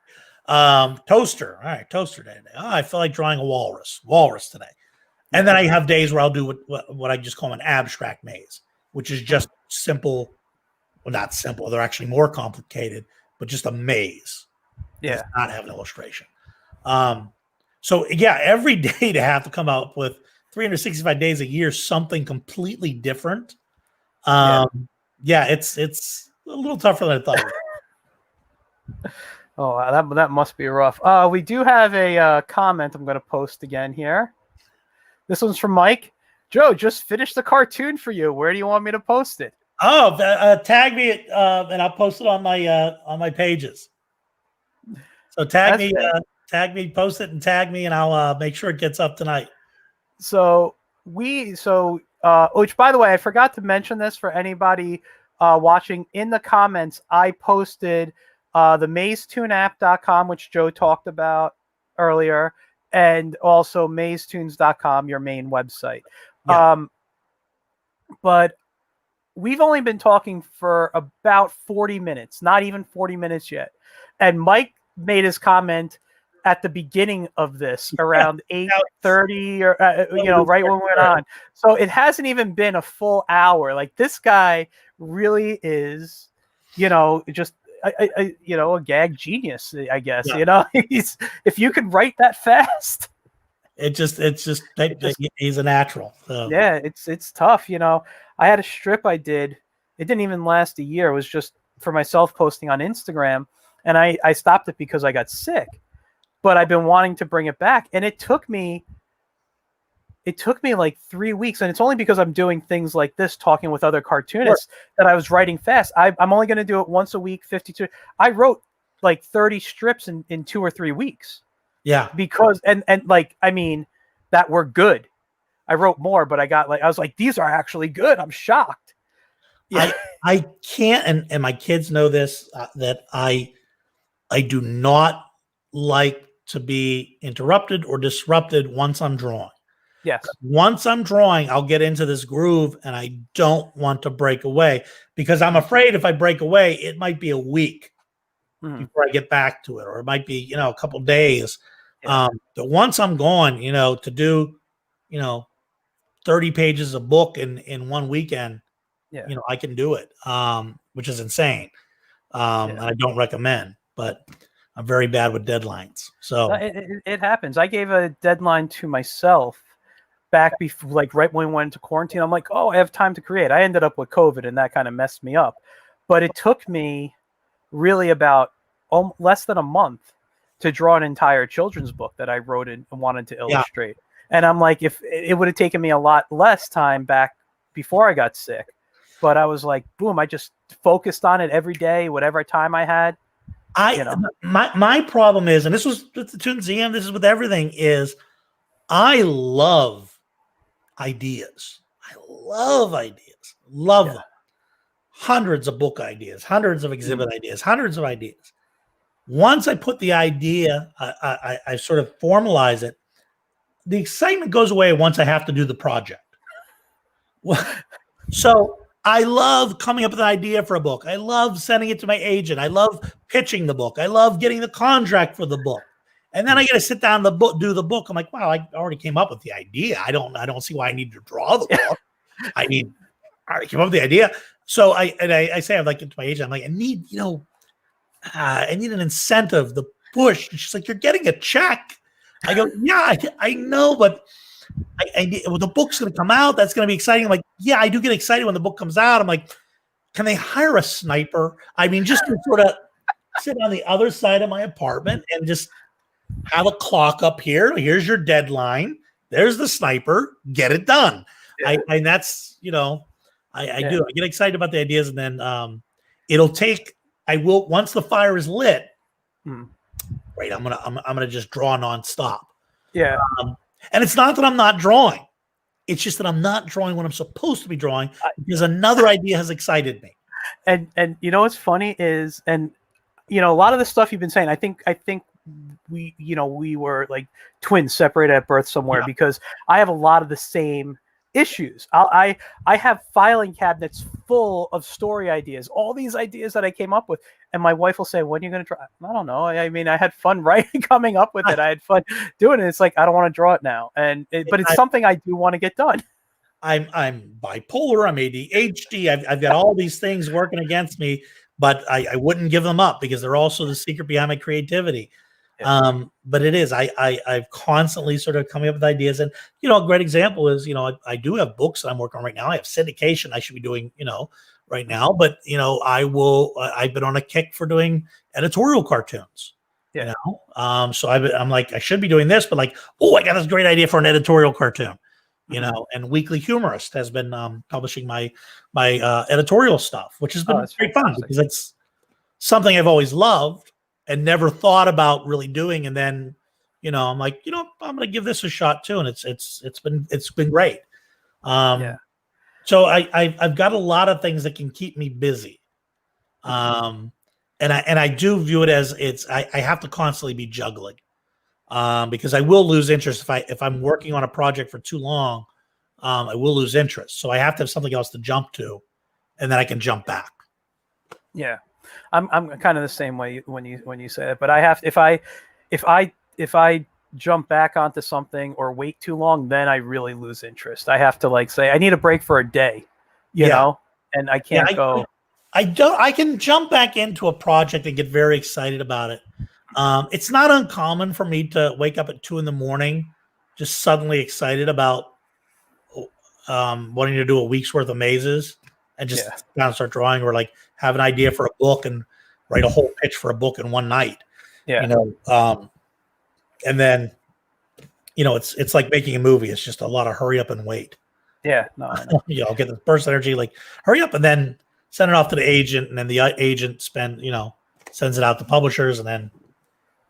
Toaster. All right, toaster day today. Oh, I feel like drawing a walrus today. And then I have days where I'll do what I just call an abstract maze, which is just simple. Well, not simple. They're actually more complicated, but just a maze. Yeah. Does not have an illustration. So every day to have to come up with 365 days a year, something completely different. It's a little tougher than I thought. Oh, that must be rough. We do have a comment I'm going to post again here. This one's from Mike. Joe, just finished the cartoon for you. Where do you want me to post it? Oh, tag me and I'll post it on my pages. So tag me, post it and tag me, and I'll make sure it gets up tonight. Which, by the way, I forgot to mention this for anybody watching. In the comments, I posted the MazeToonApp.com, which Joe talked about earlier, and also MazeToons.com, your main website. Yeah. But we've only been talking for about 40 minutes, not even 40 minutes yet. And Mike made his comment at the beginning of this around 8:30 or, right when we went on. So it hasn't even been a full hour. Like, this guy really is, just a gag genius, I guess. Yeah. If you could write that fast, he's a natural. So. Yeah, it's tough. I had a strip I did. It didn't even last a year. It was just for myself posting on Instagram, and I stopped it because I got sick. But I've been wanting to bring it back, and it took me like 3 weeks, and it's only because I'm doing things like this, talking with other cartoonists, that I was writing fast. I'm only going to do it once a week, 52. I wrote like 30 strips in 2 or 3 weeks. Yeah, because that were good. I wrote more, but I was like, these are actually good. I'm shocked. Yeah. I can't, and my kids know this, that I do not like to be interrupted or disrupted once I'm drawing. Yes. Once I'm drawing, I'll get into this groove and I don't want to break away because I'm afraid if I break away, it might be a week before I get back to it, or it might be, a couple days. Yeah. But once I'm gone, to do, 30 pages of book in one weekend, Yeah. I can do it, which is insane. And I don't recommend, but I'm very bad with deadlines. So it happens. I gave a deadline to myself back before, like right when we went into quarantine. I'm like, oh, I have time to create. I ended up with COVID and that kind of messed me up. But it took me really about less than a month to draw an entire children's book that I wrote and wanted to illustrate. And I'm like, if it would have taken me a lot less time back before I got sick, but I was like, boom, I just focused on it every day, whatever time I had. My problem is, and this was with the ToonSeum, this is with everything, is I love ideas. I love ideas. Love them. Hundreds of book ideas, hundreds of exhibit ideas, hundreds of ideas. Once I put the idea, I sort of formalize it. The excitement goes away once I have to do the project. So I love coming up with an idea for a book. I love sending it to my agent. I love pitching the book. I love getting the contract for the book. And then I got to sit down and do the book. I'm like, wow, I already came up with the idea. I don't see why I need to draw the book. I already came up with the idea. So I say, I'm like, to my agent, I'm like, I need an incentive, the push. And she's like, you're getting a check. I go, yeah, I know, but well, the book's going to come out. That's going to be exciting. I'm like, yeah, I do get excited when the book comes out. I'm like, can they hire a sniper? I mean, just to sort of sit on the other side of my apartment and just have a clock up here. Here's your deadline. There's the sniper. Get it done. Yeah. And that's, I do. I get excited about the ideas, and then it'll take. I will, once the fire is lit. Right, I'm gonna just draw nonstop. Yeah. And it's not that I'm not drawing. It's just that I'm not drawing when I'm supposed to be drawing because another idea has excited me. And what's funny is, and a lot of the stuff you've been saying, I think we were like twins separated at birth somewhere, because I have a lot of the same issues. I have filing cabinets full of story ideas, all these ideas that I came up with, and my wife will say, when are you going to draw? I don't know. I mean, I had fun coming up with it. I had fun doing it. It's like, I don't want to draw it now. But it's something I do want to get done. I'm bipolar. I'm ADHD. I've got all these things working against me, but I wouldn't give them up because they're also the secret behind my creativity. Yeah. But it is, I've constantly sort of coming up with ideas, and, a great example is, I do have books that I'm working on right now. I have syndication I should be doing, right now, but, I've been on a kick for doing editorial cartoons, so I'm like, I should be doing this, but like, oh, I got this great idea for an editorial cartoon, and Weekly Humorist has been, publishing my editorial stuff, which has been very fun because it's something I've always loved and never thought about really doing. And then, I'm like, I'm going to give this a shot too. And it's been great. So I've got a lot of things that can keep me busy. And I do view it as I have to constantly be juggling, because I will lose interest if I'm working on a project for too long. I will lose interest. So I have to have something else to jump to, and then I can jump back. Yeah. I'm kind of the same way when you say it, but I have, if I jump back onto something or wait too long, then I really lose interest. I have to say, I need a break for a day, you know, and I can't go. I can jump back into a project and get very excited about it. It's not uncommon for me to wake up at 2 a.m, just suddenly excited about wanting to do a week's worth of mazes and just kind of start drawing, or like have an idea for a book and write a whole pitch for a book in one night. And then, it's like making a movie. It's just a lot of hurry up and wait. Yeah. No, I know. I'll get the burst energy, like hurry up, and then send it off to the agent. And then the agent sends it out to publishers, and then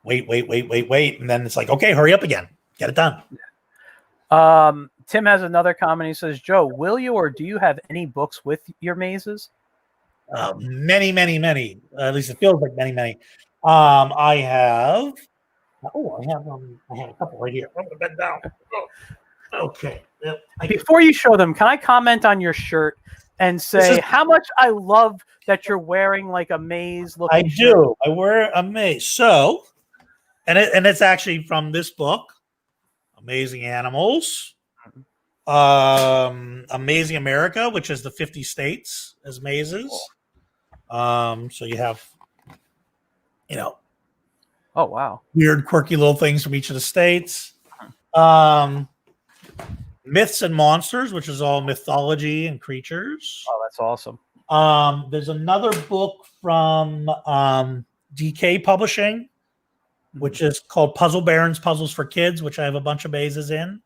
wait. And then it's like, okay, hurry up again. Get it done. Tim has another comment. He says, Joe, will you or do you have any books with your mazes? Many, many, many. At least it feels like many, many. I have. Oh, I have a couple right here. I'm gonna bend down. Oh, okay. Yep. Before you show them, can I comment on your shirt and say how much I love that you're wearing like a maze looking? I do. I wear a maze. So, and it's actually from this book, Amazing Animals. Amazing America, which is the 50 states as mazes. So you have, oh wow, weird, quirky little things from each of the states. Myths and Monsters, which is all mythology and creatures. Oh, that's awesome. There's another book from DK Publishing, which is called Puzzle Barons Puzzles for Kids, which I have a bunch of mazes in.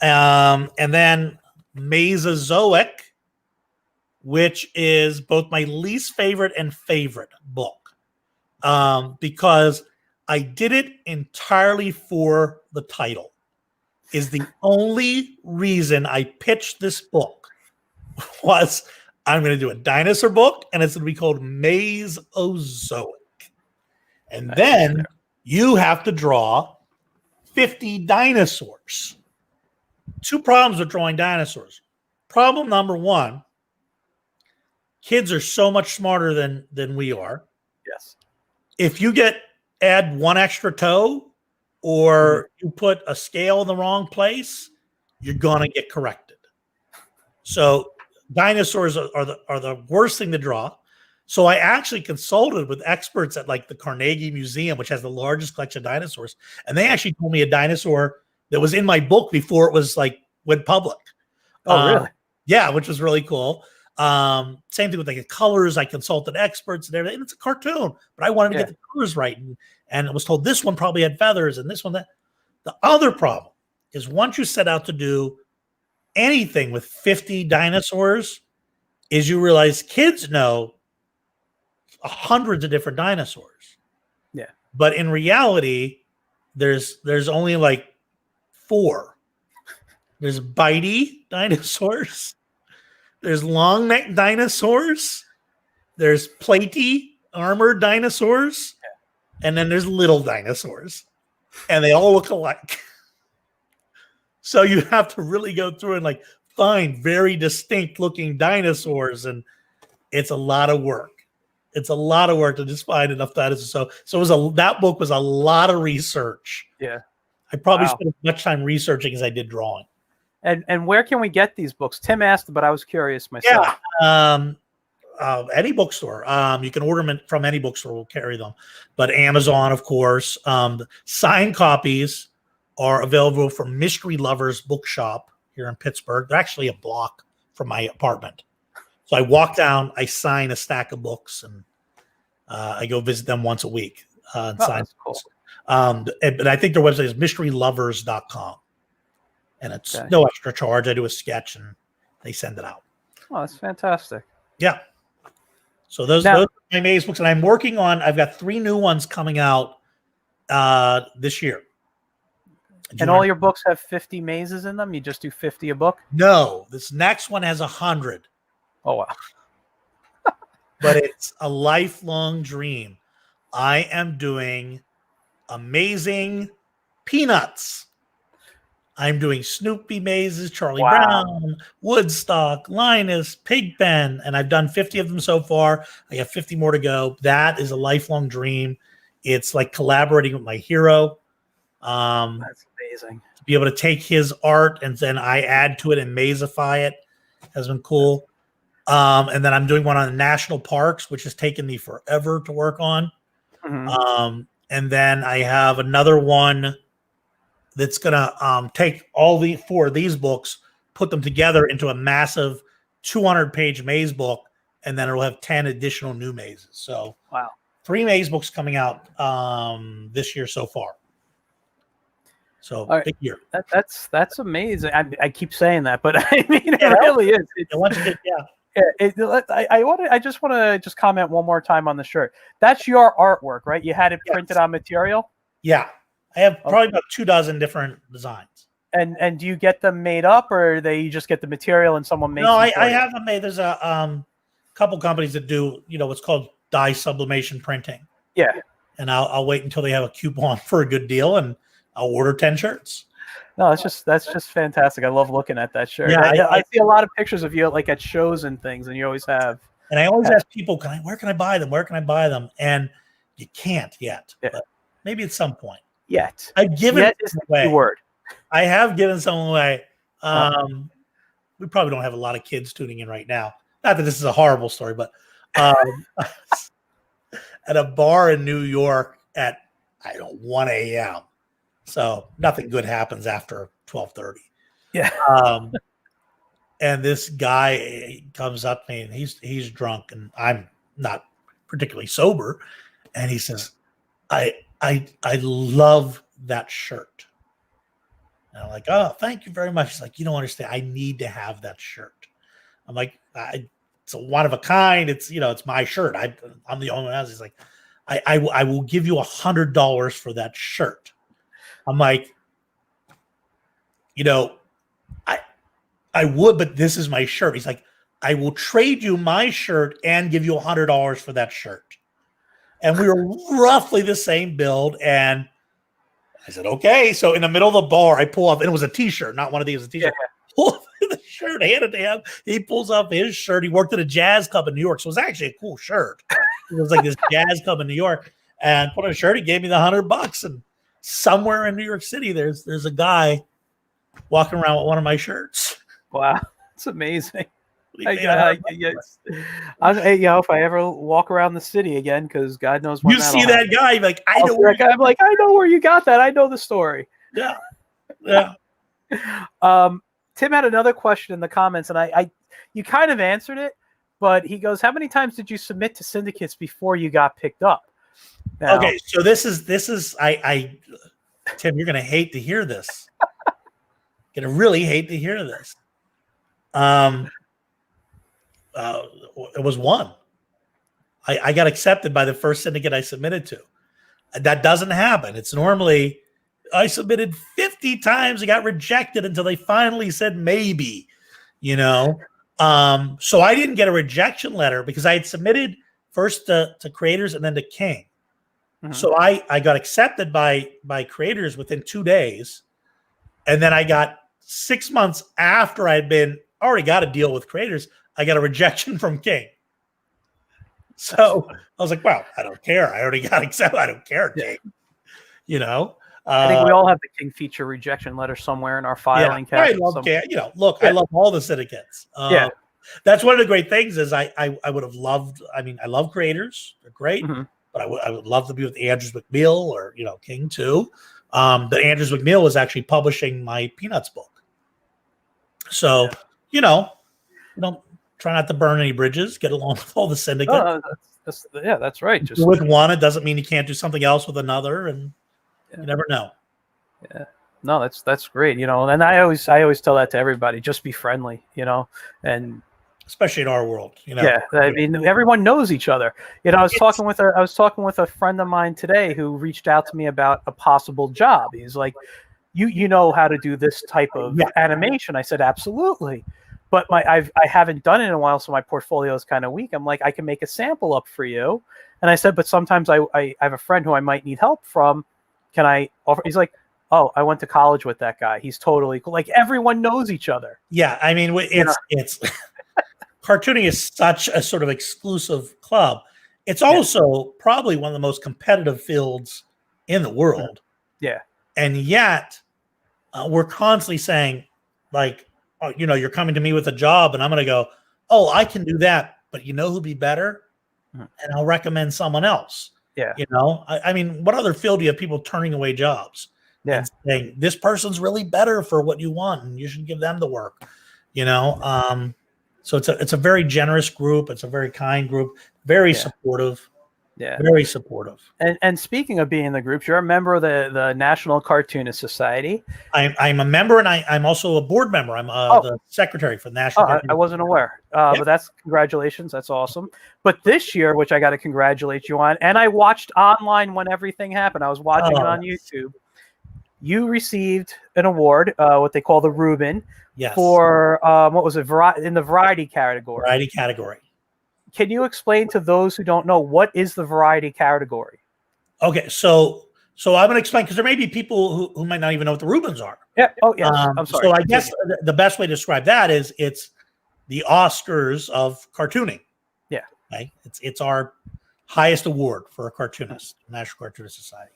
And then Mazezoic, which is both my least favorite and favorite book, because I did it entirely for the title. Is the only reason I pitched this book was I'm going to do a dinosaur book, and it's going to be called Mazezoic. And then you have to draw 50 dinosaurs. Two problems with drawing dinosaurs. Problem number one, kids are so much smarter than we are. Yes. If you add one extra toe or you put a scale in the wrong place, you're going to get corrected. So dinosaurs are the worst thing to draw. So I actually consulted with experts at like the Carnegie Museum, which has the largest collection of dinosaurs. And they actually told me a dinosaur that was in my book before it was like went public. Oh, really? Yeah, which was really cool. Same thing with like the colors. I consulted experts and everything. And it's a cartoon, but I wanted to get the colors right. And I was told this one probably had feathers and this one that. The other problem is once you set out to do anything with 50 dinosaurs, is you realize kids know hundreds of different dinosaurs. Yeah. But in reality, there's only like 4. There's bitey dinosaurs. There's long neck dinosaurs. There's platy armored dinosaurs. And then there's little dinosaurs. And they all look alike. So you have to really go through and like find very distinct looking dinosaurs. And it's a lot of work. It's a lot of work to just find enough dinosaurs. So it was that book was a lot of research. Yeah. I probably spent as much time researching as I did drawing. And where can we get these books? Tim asked, but I was curious myself. Yeah. Any bookstore. You can order them from any bookstore. We'll carry them. But Amazon, of course. Signed copies are available from Mystery Lovers Bookshop here in Pittsburgh. They're actually a block from my apartment. So I walk down, I sign a stack of books, and I go visit them once a week. And sign that's cool. But I think their website is mysterylovers.com. And it's no extra charge. I do a sketch, and they send it out. Oh, that's fantastic. Yeah. So those are my maze books, and I'm working on. I've got 3 new ones coming out this year. And all your books have 50 mazes in them? You just do 50 a book? No, this next one has 100. Oh wow! But it's a lifelong dream. I am doing Amazing Peanuts. I'm doing Snoopy mazes, Charlie Brown, Woodstock, Linus, Pigpen, and I've done 50 of them so far. I got 50 more to go. That is a lifelong dream. It's like collaborating with my hero. That's amazing. To be able to take his art and then I add to it and mazify it has been cool. And then I'm doing one on the national parks, which has taken me forever to work on. Mm-hmm. And then I have another one that's going to take all 4 of these books, put them together into a massive 200-page maze book, and then it'll have 10 additional new mazes. So 3 maze books coming out this year so far. So big year. That's amazing. I keep saying that, but I mean, it really is. I just want to comment one more time on the shirt. That's your artwork, right? You had it printed on material? Yeah. I have probably about 24 different designs. And do you get them made up, or you just get the material and someone makes? No, them I have them made. There's a couple companies that do, what's called dye sublimation printing. Yeah. And I'll wait until they have a coupon for a good deal, and I'll order 10 shirts. No, that's just fantastic. I love looking at that shirt. Yeah, I see a lot of pictures of you like at shows and things, and you always have. And I always ask people, where can I buy them? Where can I buy them? And you can't yet, but maybe at some point. Yet. I've given Yet is the key word. I have given some away. We probably don't have a lot of kids tuning in right now. Not that this is a horrible story, but at a bar in New York at 1 a.m. So nothing good happens after 12:30. Yeah. And this guy comes up to me, and he's drunk, and I'm not particularly sober, and he says, I love that shirt. And I'm like, oh, thank you very much. He's like, you don't understand. I need to have that shirt. I'm like, it's a one of a kind. It's, it's my shirt. I'm the only one who has it. He's like, I will give you $100 for that shirt. I'm like, I would, but this is my shirt. He's like, I will trade you my shirt and give you $100 for that shirt. And we were roughly the same build. And I said, okay. So in the middle of the bar, I pull up, and it was a t-shirt, not one of these, it was a t-shirt. Yeah. Pull up the shirt, hand it to him. He pulls up his shirt. He worked at a jazz club in New York. So it was actually a cool shirt. It was like this jazz club in New York, and put on a shirt. He gave me the $100. And somewhere in New York City, there's a guy walking around with one of my shirts. Wow, it's amazing. Yes. If I ever walk around the city again, because God knows when you see that guy, like, I know. I'm like, I know where you got that. I know the story. Yeah. Tim had another question in the comments, and you kind of answered it, but he goes, "How many times did you submit to syndicates before you got picked up?" Now, okay, so this is Tim, you're gonna hate to hear this. You're gonna really hate to hear this. It was one. I got accepted by the first syndicate I submitted to. That doesn't happen. It's normally I submitted 50 times. I got rejected until they finally said maybe, So I didn't get a rejection letter because I had submitted first to creators and then to King. Mm-hmm. So I got accepted by creators within 2 days. And then I got 6 months after already got a deal with creators, I got a rejection from King. So I was like, well, I don't care. I already got accepted. I don't care, King. I think we all have the King feature rejection letter somewhere in our filing cabinet. I love I love all the syndicates. That's one of the great things is I would have loved, I love creators. They're great. Mm-hmm. But I would love to be with Andrews McMeel or, King too. The Andrews McMeel was actually publishing my Peanuts book. So, try not to burn any bridges, get along with all the syndicates. That's right. Just with one, it doesn't mean you can't do something else with another, and you never know. Yeah. No, that's great. And I always tell that to everybody, just be friendly, and especially in our world, Yeah, I mean, everyone knows each other. I was talking with a friend of mine today who reached out to me about a possible job. He's like, you know how to do this type of animation. I said, absolutely. But I haven't done it in a while, so my portfolio is kind of weak. I'm like, I can make a sample up for you. And I said, but sometimes I have a friend who I might need help from. Can I offer? He's like, oh, I went to college with that guy. He's totally cool. Like, everyone knows each other. Yeah, I mean, it's cartooning is such a sort of exclusive club. It's also probably one of the most competitive fields in the world. Yeah. And yet we're constantly saying, like, oh, you're coming to me with a job, and I'm going to go, oh, I can do that, but who'd be better? And I'll recommend someone else. Yeah. I mean, what other field do you have people turning away jobs? Yeah. And saying, this person's really better for what you want, and you should give them the work, So it's a very generous group. It's a very kind group, very supportive. Yeah. Very supportive. And speaking of being in the groups, you're a member of the National Cartoonist Society. I'm a member, and I'm also a board member. I'm the secretary for the National. I wasn't aware. But that's congratulations. That's awesome. But this year, which I got to congratulate you on, and I watched online when everything happened. I was watching it on YouTube. you received an award, what they call the Reuben, Yes. for what was it, in the variety category. Variety category. Can you explain to those who don't know what is the variety category? Okay, so I'm going to explain, because there may be people who might not even know what the Reubens are. Yeah. Oh, yes. I'm sorry. So I guess the best way to describe that is it's the Oscars of cartooning. Yeah. Okay? It's our highest award for a cartoonist, National Cartoonist Society.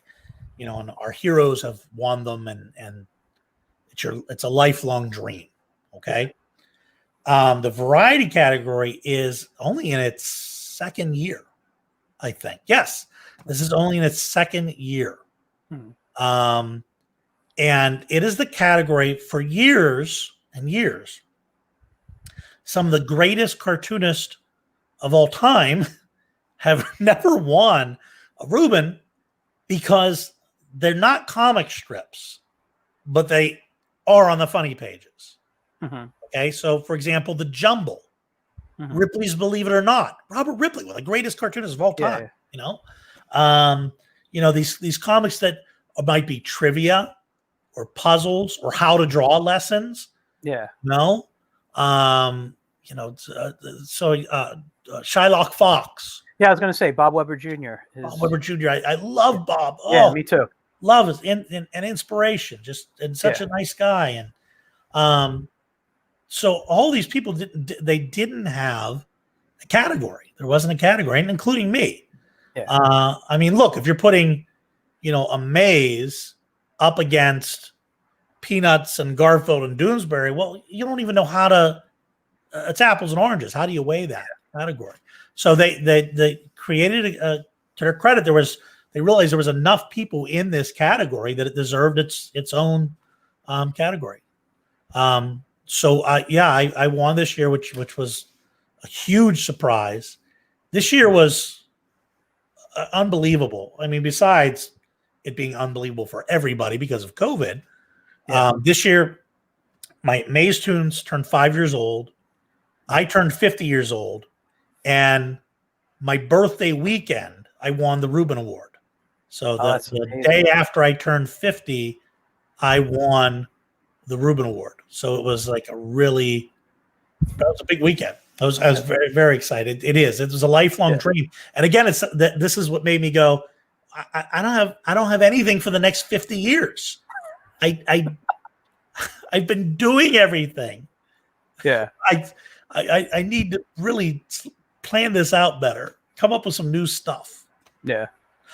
You know, and our heroes have won them, and it's a lifelong dream. Okay. The variety category is only in its second year, I think. Yes, this is only in its second year. And it is the category for years and years. Some of the greatest cartoonists of all time have never won a Reuben, because they're not comic strips, but they are on the funny pages. Okay, so for example, the Jumble, Ripley's Believe It or Not, Robert Ripley, one of the greatest cartoonists of all time. You know, these comics that might be trivia or puzzles or how to draw lessons. Yeah. No. You know, Shylock Fox. Yeah, I was going to say Bob Weber Jr. Bob Weber Jr. I love Bob. Oh, yeah, me too. Love is an inspiration, and such a nice guy. And so all these people didn't have a category. There wasn't a category, and including me. Yeah. I mean, look, if you're putting, you know, a Maze up against Peanuts and Garfield and Doonesbury, well, you don't even know how to. It's apples and oranges. How do you weigh that category? So they created to their credit, they realized there was enough people in this category that it deserved its own category. So I won this year, which was a huge surprise. This year was unbelievable. I mean, besides it being unbelievable for everybody because of COVID, this year my Maze Toons turned 5 years old. I turned 50 years old, and my birthday weekend, I won the Reuben Award. So the day after I turned 50, I won the Reuben Award. So it was like that was a big weekend. I was very, very excited. It was a lifelong dream. And again, this is what made me go, I don't have anything for the next 50 years. I've been doing everything. Yeah. I need to really plan this out better, come up with some new stuff. Yeah.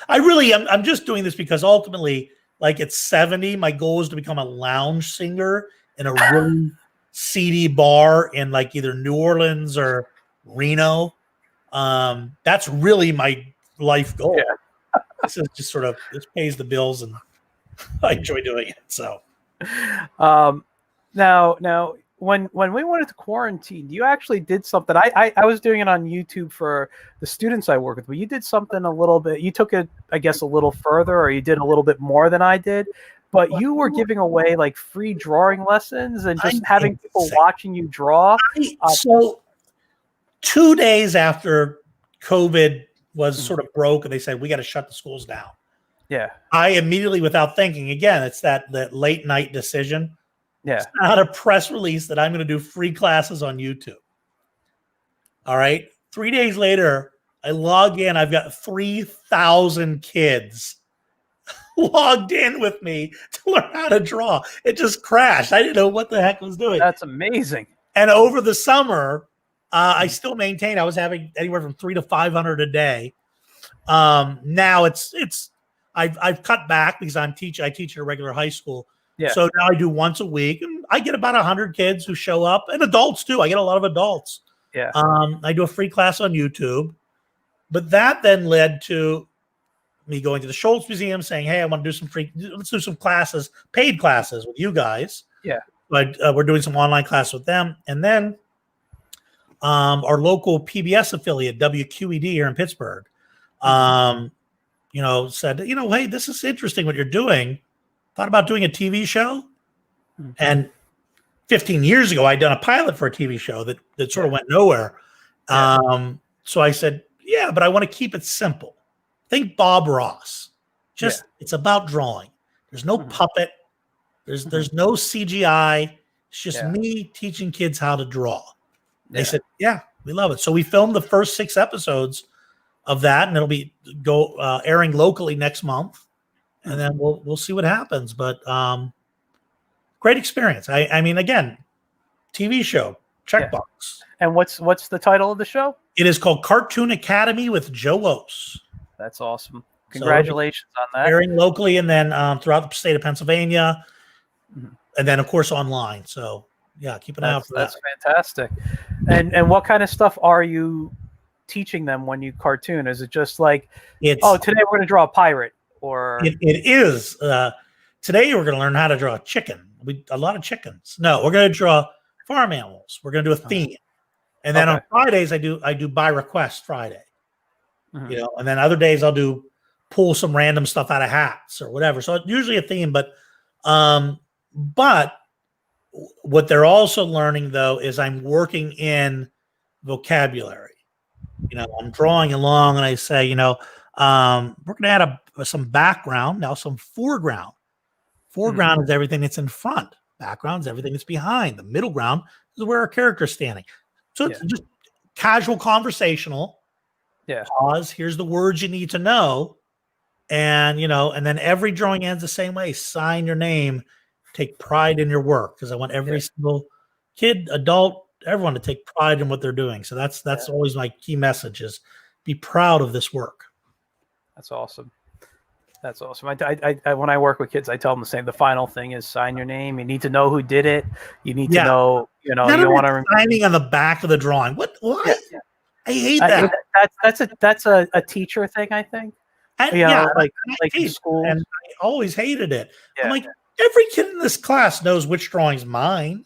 I'm just doing this because ultimately, like at 70, my goal is to become a lounge singer in a really seedy bar in like either New Orleans or Reno. That's really my life goal. Yeah. This is just this pays the bills, and I enjoy doing it. So now when we wanted to quarantine, you actually did something. I was doing it on YouTube for the students I work with, but you did something a little bit. You took it, I guess, a little further, or you did a little bit more than I did. But you were giving away like free drawing lessons and just having people watching you draw. So 2 days after COVID was sort of broke, and they said we got to shut the schools down. Yeah, I immediately, without thinking, again, it's that late night decision. Yeah. It's not a press release that I'm going to do free classes on YouTube. All right. 3 days later, I log in. I've got 3,000 kids logged in with me to learn how to draw. It just crashed. I didn't know what the heck I was doing. That's amazing. And over the summer, I still maintained. I was having anywhere from 300 to 500 a day. Now I've cut back because I teach at a regular high school. Yeah. So now I do once a week, and I get about 100 kids who show up, and adults too. I get a lot of adults. Yeah. I do a free class on YouTube, but that then led to me going to the Schulz Museum saying, "Hey, I want to do let's do some classes, paid classes with you guys." Yeah. But we're doing some online class with them, and then our local PBS affiliate, WQED here in Pittsburgh, said, "Hey, this is interesting what you're doing. Thought about doing a TV show." And 15 years ago, I'd done a pilot for a TV show that sort of went nowhere. So I said, yeah, but I want to keep it simple. Think Bob Ross. It's about drawing. There's no puppet. There's no CGI. It's just Yeah. me teaching kids how to draw. They Yeah. said, yeah, we love it. So we filmed the first 6 episodes of that, and it'll be airing locally next month, and then we'll see what happens. But great experience. I mean, again, TV show checkbox. And what's the title of the show? It is called Cartoon Academy with Joe Wos. That's awesome. Congratulations on that. Airing locally, and then throughout the state of Pennsylvania, and then of course online. So yeah, keep an eye out for that. That's fantastic. And what kind of stuff are you teaching them when you cartoon? Is it just like, today we're going to draw a pirate, or it is today we're going to learn how to draw a chicken. A lot of chickens. No, we're going to draw farm animals. We're going to do a theme, and then on Fridays I do by request Friday. You know, and then other days I'll pull some random stuff out of hats or whatever. So it's usually a theme, but what they're also learning though is I'm working in vocabulary. You know, I'm drawing along, and I say, you know, we're going to add some background, now some foreground. Foreground is everything that's in front. Background is everything that's behind. The middle ground is where our character's standing. So it's just casual conversational. Yeah. Pause. Here's the words you need to know. And, you know, and then every drawing ends the same way. Sign your name. Take pride in your work, because I want every single kid, adult, everyone to take pride in what they're doing. So that's always my key message is be proud of this work. That's awesome. That's awesome. I when I work with kids, I tell them the same. The final thing is sign your name. You need to know who did it. You need to know, you want to signing on the back of the drawing. What? I hate that. That's a teacher thing, I think. Like in school. And I always hated it. I'm like, every kid in this class knows which drawing's mine.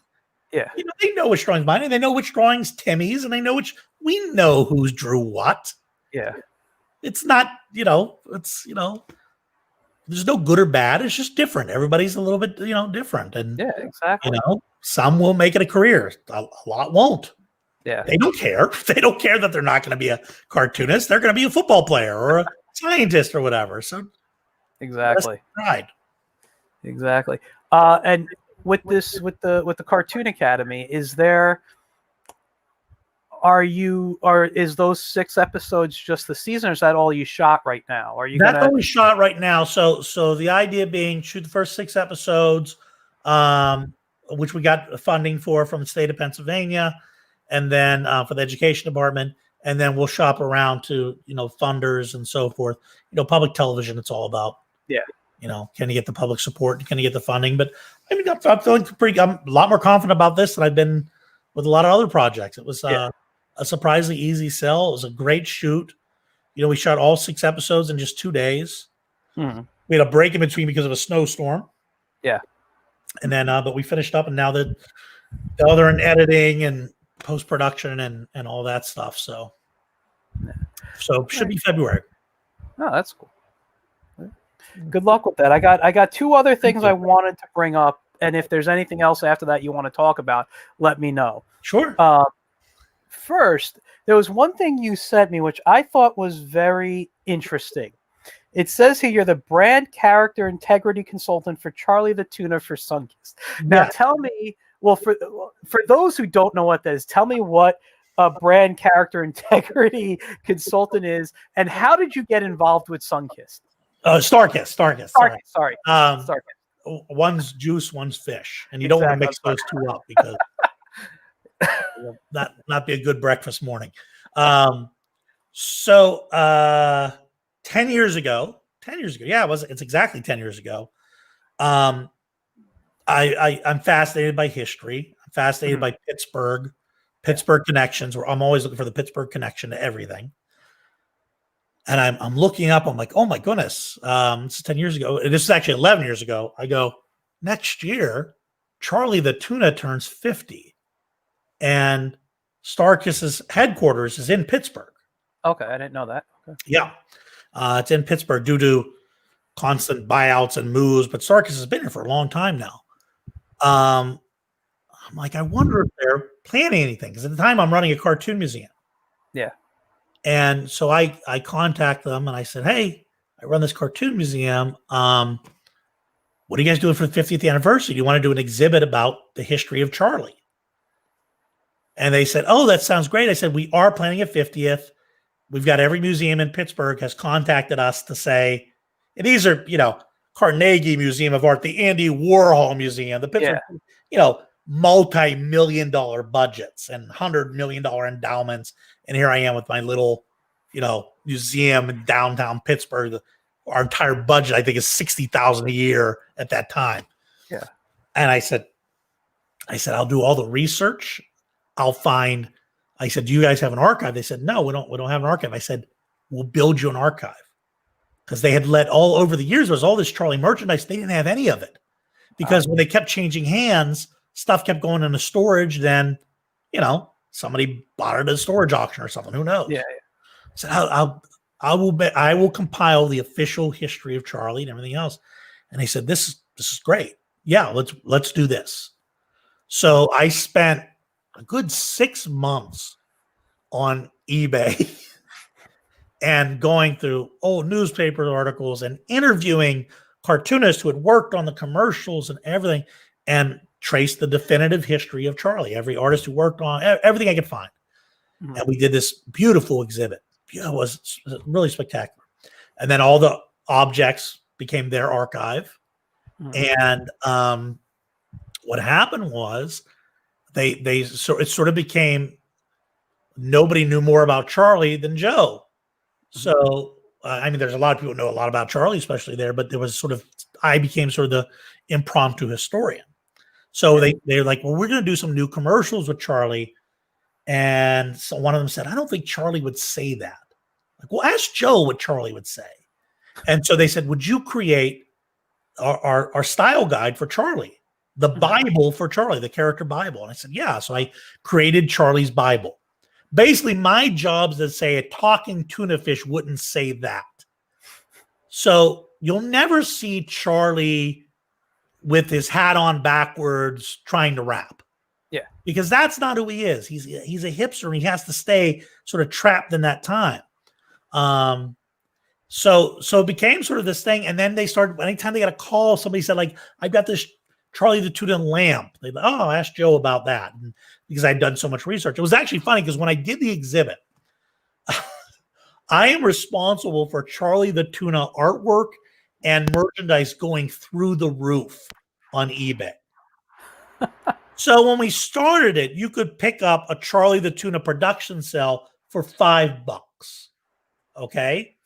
Yeah. You know, they know which drawing's mine, and they know which drawing's Timmy's, and they know we know who's drew what. Yeah. It's not, there's no good or bad. It's just different. Everybody's a little bit, different. And exactly. Some will make it a career. A lot won't. Yeah. They don't care. They don't care that they're not going to be a cartoonist. They're going to be a football player or a scientist or whatever. So exactly. Right. Exactly. And with the Cartoon Academy, is those 6 episodes just the season, or is that all you shot right now? That's all we shot right now. So the idea being shoot the first 6 episodes, which we got funding from the state of Pennsylvania, and then for the education department, and then we'll shop around to funders and so forth. Public television, it's all about. Yeah. Can you get the public support? Can you get the funding? But I mean, I'm feeling I'm a lot more confident about this than I've been with a lot of other projects. It was a surprisingly easy sell. It was a great shoot. We shot all 6 episodes in just 2 days. Mm-hmm. We had a break in between because of a snowstorm. Yeah. And then, but we finished up, and now they're in editing and post-production and all that stuff. So should be February. Oh, that's cool. Good luck with that. I got 2 other things I wanted to bring up, and if there's anything else after that you want to talk about, let me know. Sure. First, there was one thing you sent me which I thought was very interesting. It says here you're the brand character integrity consultant for Charlie the Tuna for Sunkist. Now tell me, for those who don't know what that is, tell me what a brand character integrity consultant is, and how did you get involved with Sunkist? Starkist. Sorry. Starkist. One's juice, one's fish, and you don't want to mix those 2 up because not be a good breakfast morning. 10 years ago, it's exactly 10 years ago. I'm fascinated by history. I'm fascinated by Pittsburgh connections. Where I'm always looking for the Pittsburgh connection to everything. And I'm looking up. I'm like, oh my goodness, this is 10 years ago. This is actually 11 years ago. I go, next year, Charlie the Tuna turns 50, and Starkist's headquarters is in Pittsburgh. Okay, I didn't know that. Okay. Yeah, it's in Pittsburgh due to constant buyouts and moves. But Starkist has been here for a long time now. I'm like, I wonder if they're planning anything, because at the time I'm running a cartoon museum. Yeah. And so I contacted them and I said, hey, I run this cartoon museum. what are you guys doing for the 50th anniversary? Do you want to do an exhibit about the history of Charlie? And they said, oh, that sounds great. I said, we are planning a 50th. We've got every museum in Pittsburgh has contacted us to say, and these are, Carnegie Museum of Art, the Andy Warhol Museum, the Pittsburgh, multi-million-dollar budgets and $100 million endowments. And here I am with my little, museum in downtown Pittsburgh. Our entire budget, I think, is $60,000 a year at that time. Yeah. And I said, I'll do all the research. I said, do you guys have an archive? They said, no, we don't have an archive. I said, we'll build you an archive. Because they had let all over the years, there was all this Charlie merchandise. They didn't have any of it. Because when they kept changing hands, stuff kept going into storage. Then, somebody bought it at a storage auction or something. Who knows? Yeah. So I will compile the official history of Charlie and everything else. And they said, this is great. Yeah, let's do this. So I spent a good 6 months on eBay and going through old newspaper articles and interviewing cartoonists who had worked on the commercials and everything, and traced the definitive history of Charlie, every artist who worked on everything I could find. Mm-hmm. And we did this beautiful exhibit. It was really spectacular. And then all the objects became their archive. Mm-hmm. And what happened was it sort of became, nobody knew more about Charlie than Joe. So, there's a lot of people who know a lot about Charlie, especially there, but I became sort of the impromptu historian. So they're like, well, we're going to do some new commercials with Charlie. And so one of them said, I don't think Charlie would say that. Like, well, ask Joe what Charlie would say. And so they said, would you create our style guide for Charlie, the Bible for Charlie, the character Bible? And I said, yeah. So I created Charlie's Bible. Basically, my job is to say a talking tuna fish wouldn't say that. So you'll never see Charlie with his hat on backwards trying to rap. Yeah. Because that's not who he is. He's a hipster, and he has to stay sort of trapped in that time. So it became sort of this thing. And then they started, anytime they got a call, somebody said, like, I've got this Charlie the Tuna lamp. They'd like, oh, ask Joe about that. And because I'd done so much research. It was actually funny because when I did the exhibit, I am responsible for Charlie the Tuna artwork and merchandise going through the roof on eBay. So when we started it, you could pick up a Charlie the Tuna production cell for $5. Okay?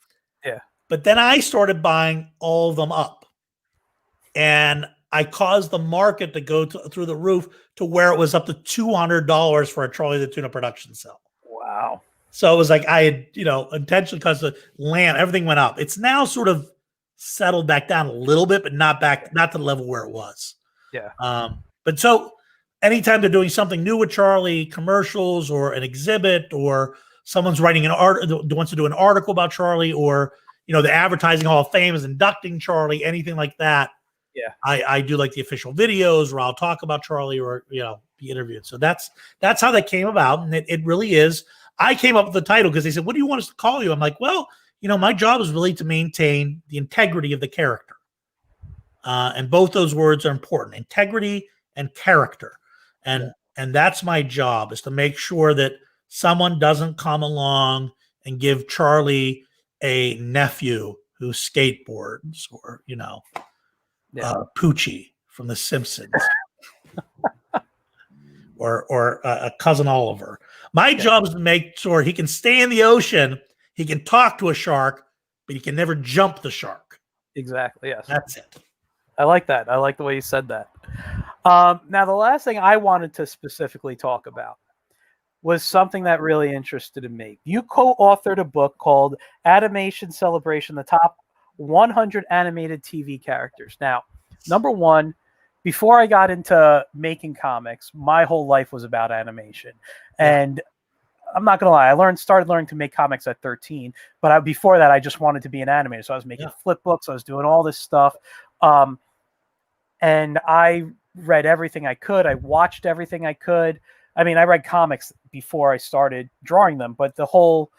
Yeah. But then I started buying all of them up. And I caused the market to go through the roof to where it was up to $200 for a Charlie the Tuna production cell. Wow. So it was like I had, intentionally caused the land, everything went up. It's now sort of settled back down a little bit, but not to the level where it was. Yeah. But so anytime they're doing something new with Charlie, commercials or an exhibit, or someone's writing wants to do an article about Charlie, or, the Advertising Hall of Fame is inducting Charlie, anything like that. Yeah, I do like the official videos where I'll talk about Charlie or, be interviewed. So that's how that came about. And it really is. I came up with the title because they said, what do you want us to call you? I'm like, well, my job is really to maintain the integrity of the character. And both those words are important, integrity and character. And that's my job, is to make sure that someone doesn't come along and give Charlie a nephew who skateboards or, Poochie from The Simpsons or a cousin Oliver. My job is to make sure he can stay in the ocean, he can talk to a shark, but he can never jump the shark. Exactly. Yes. That's it. I like that. I like the way you said that. Now, the last thing I wanted to specifically talk about was something that really interested me. You co-authored a book called Animation Celebration, the top 100 animated TV characters. Now, number one, before I got into making comics, my whole life was about animation. And I'm not going to lie, started learning to make comics at 13, but before that, I just wanted to be an animator. So I was making flip books. I was doing all this stuff. And I read everything I could. I watched everything I could. I read comics before I started drawing them, but the whole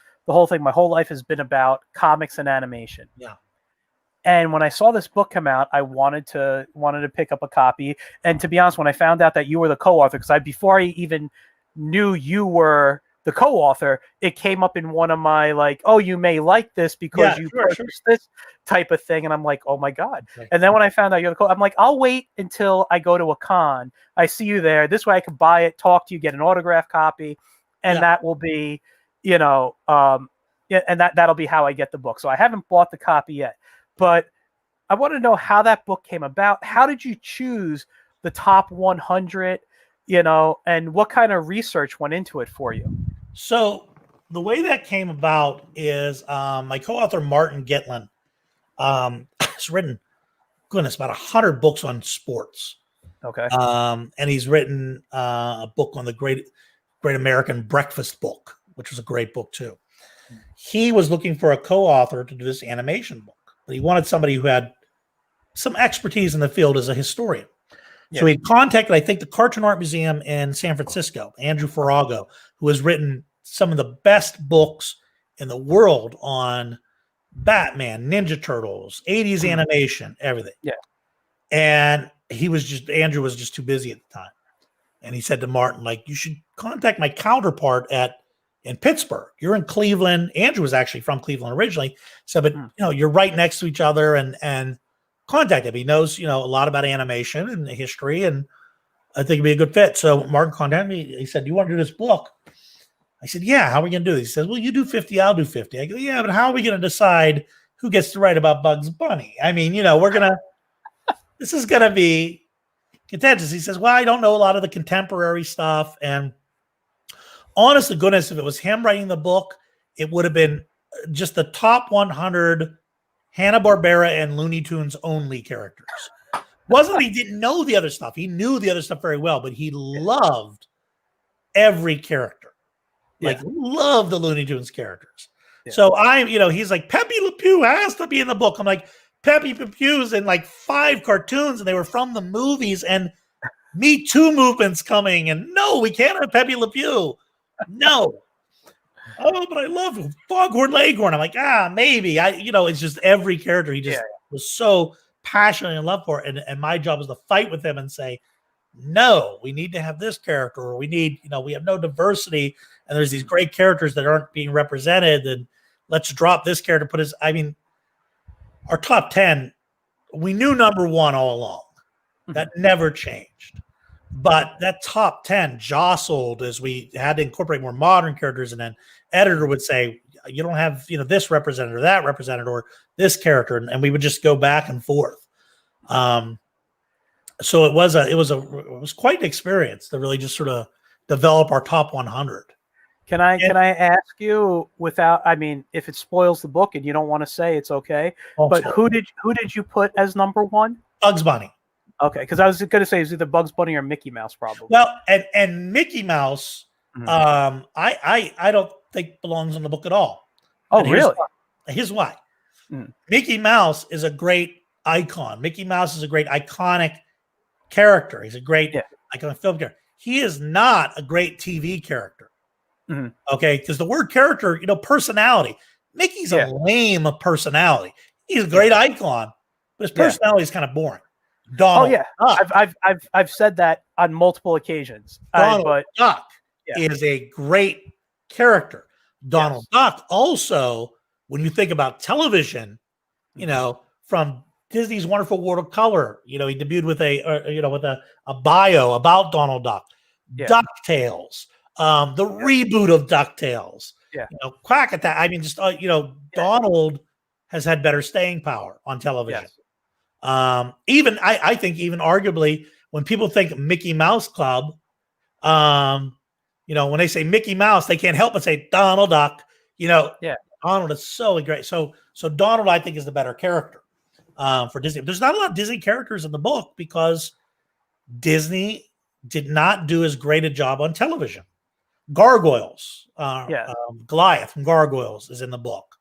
thing, my whole life has been about comics and animation. Yeah. And when I saw this book come out, I wanted to pick up a copy. And to be honest, when I found out that you were the co-author, because before I even knew you were the co-author, it came up in one of my like, oh, you may like this because you purchased this type of thing. And I'm like, oh my God. Right. And then when I found out you're the co, I'm like, I'll wait until I go to a con. I see you there. This way I can buy it, talk to you, get an autograph copy. And that will be, you know, and that'll be how I get the book. So I haven't bought the copy yet. But I want to know how that book came about. How did you choose the top 100, you know, and what kind of research went into it for you? So the way that came about is my co-author, Martin Gitlin, has written, goodness, about 100 books on sports. Okay. And he's written a book on the Great American Breakfast Book, which was a great book too. He was looking for a co-author to do this animation book. But he wanted somebody who had some expertise in the field as a historian. So he contacted, I think, the Cartoon Art Museum in San Francisco, Andrew Farago, who has written some of the best books in the world on Batman, Ninja Turtles, 80s animation, everything. Yeah. And Andrew was just too busy at the time. And he said to Martin, like, you should contact my counterpart in Pittsburgh. You're in Cleveland. Andrew was actually from Cleveland originally. So, but you know, you're right next to each other, and contact him. He knows, you know, a lot about animation and history, and I think it'd be a good fit. So Martin contacted me. He said, do you want to do this book? I said, yeah, how are we going to do this? He says, well, you do 50, I'll do 50. I go, yeah, but how are we going to decide who gets to write about Bugs Bunny? I mean, you know, this is going to be contentious. He says, well, I don't know a lot of the contemporary stuff, and honest to goodness, if it was him writing the book, it would have been just the top 100 Hanna-Barbera and Looney Tunes only characters. Wasn't that he didn't know the other stuff. He knew the other stuff very well, but he loved every character. Like, loved the Looney Tunes characters. Yeah. So he's like, Pepe Le Pew has to be in the book. I'm like, Pepe Le Pew's in like 5 cartoons, and they were from the movies, and Me Too movement's coming, and no, we can't have Pepe Le Pew. No. Oh, but I love Foghorn Leghorn. I'm like, maybe. It's just every character he just was so passionate in love for. And my job was to fight with him and say, no, we need to have this character, or we need, we have no diversity, and there's these great characters that aren't being represented, and let's drop this character, our top 10, we knew number 1 all along. That never changed. But that top 10 jostled as we had to incorporate more modern characters, and then editor would say, you don't have, this represented or that represented or this character, and we would just go back and forth. So it was quite an experience to really just sort of develop our top 100. Can I ask you, without, if it spoils the book and you don't want to say, it's okay. But who did you put as number 1? Bugs Bunny. Okay, because I was going to say it's either Bugs Bunny or Mickey Mouse, probably. Well, and Mickey Mouse, I don't think belongs in the book at all. Oh, and really? Here's why. Mickey Mouse is a great icon. Mickey Mouse is a great iconic character. He's a great iconic film character. He is not a great TV character. Okay, because the word character, personality. Mickey's a lame personality. He's a great icon, but his personality is kind of boring. Donald Duck. I've said that on multiple occasions. Donald Duck is a great character. Donald Duck also, when you think about television, from Disney's Wonderful World of Color, he debuted with a bio about Donald Duck. DuckTales, the reboot of DuckTales. Quack Attack. Donald has had better staying power on television. Even I think even arguably when people think Mickey Mouse Club, when they say Mickey Mouse, they can't help but say Donald Duck. Donald is so great. So Donald, I think, is the better character for Disney. There's not a lot of Disney characters in the book because Disney did not do as great a job on television. Gargoyles, Goliath from Gargoyles is in the book.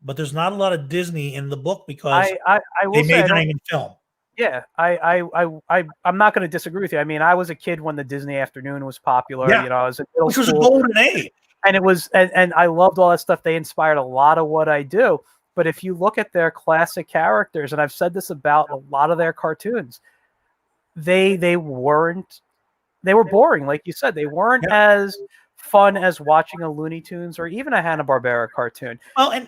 But there's not a lot of Disney in the book because they made their name in film. Yeah, I'm not going to disagree with you. I was a kid when the Disney Afternoon was popular. I was in middle which school, was a golden age, and it was, and I loved all that stuff. They inspired a lot of what I do. But if you look at their classic characters, and I've said this about a lot of their cartoons, they were boring, like you said. They weren't as fun as watching a Looney Tunes or even a Hanna-Barbera cartoon. Well,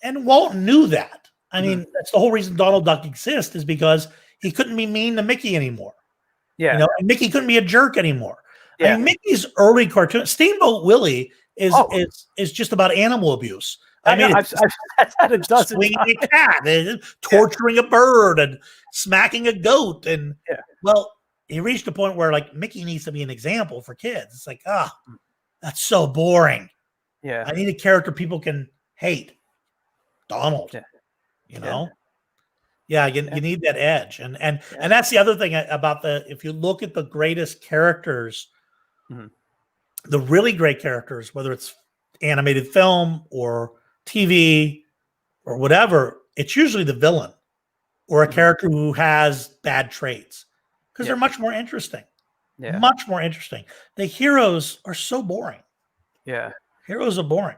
and Walt knew that. I mean, that's the whole reason Donald Duck exists, is because he couldn't be mean to Mickey anymore. Yeah. You know, and Mickey couldn't be a jerk anymore. Yeah. I mean, Mickey's early cartoon, Steamboat Willie, is just about animal abuse. I mean, I've said it doesn't. Swinging a cat, and torturing a bird, and smacking a goat, and well, he reached a point where like Mickey needs to be an example for kids. It's like, that's so boring. Yeah, I need a character people can hate. Donald, you know, you need that edge, and that's the other thing about if you look at the greatest characters, the really great characters, whether it's animated film or TV or whatever, it's usually the villain or a character who has bad traits, because they're much more interesting. Much more interesting. The heroes are so boring. Heroes are boring.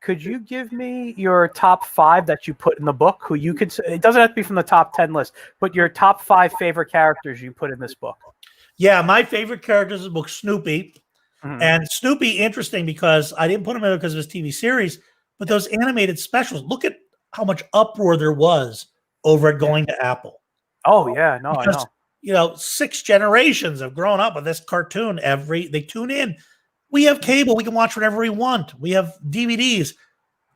Could you give me your top 5 that you put in the book? Who you could? It doesn't have to be from the top 10 list, but your top 5 favorite characters you put in this book. Yeah, my favorite characters in the book, Snoopy. And Snoopy, interesting because I didn't put him in because of his TV series, but those animated specials. Look at how much uproar there was over it going to Apple. Oh yeah, no, because, I know. You know, 6 generations have grown up with this cartoon. They tune in. We have cable. We can watch whatever we want. We have DVDs.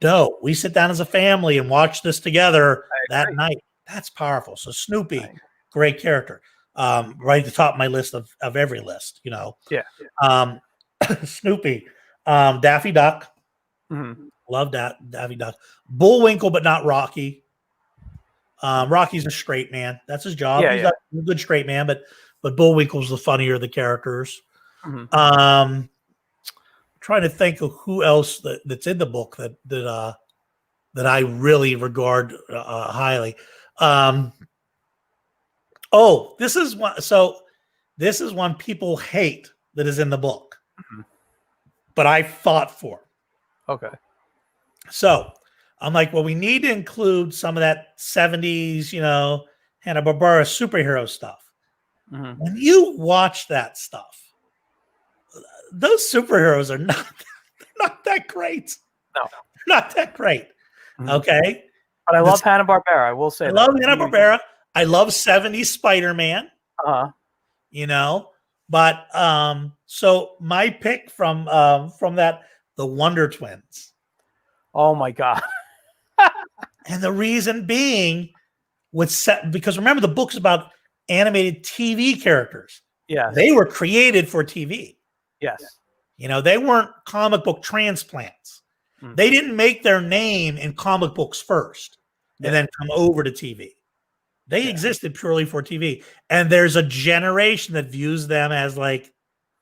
No, we sit down as a family and watch this together that night. That's powerful. So Snoopy, great character. Right at the top of my list of every list, you know. Snoopy, Daffy Duck. Love that, Daffy Duck. Bullwinkle, but not Rocky. Rocky's a straight man. That's his job. He's not a good straight man, but Bullwinkle's the funnier of the characters. Trying to think of who else that's in the book that I really regard highly. This is one. So this is one people hate that is in the book, but I fought for. Okay. So I'm like, well, we need to include some of that 70s, you know, Hanna-Barbera superhero stuff. When you watch that stuff, those superheroes are not that great. No, they're not that great. Okay. But I love Hanna-Barbera. I will say I love Hanna-Barbera. I love 70s Spider-Man. You know, but so my pick from that, the Wonder Twins. Oh my God. And the reason being because remember the book's about animated TV characters. Yeah. They were created for TV. Yes. You know, they weren't comic book transplants. They didn't make their name in comic books first and then come over to TV. They existed purely for TV. And there's a generation that views them as like,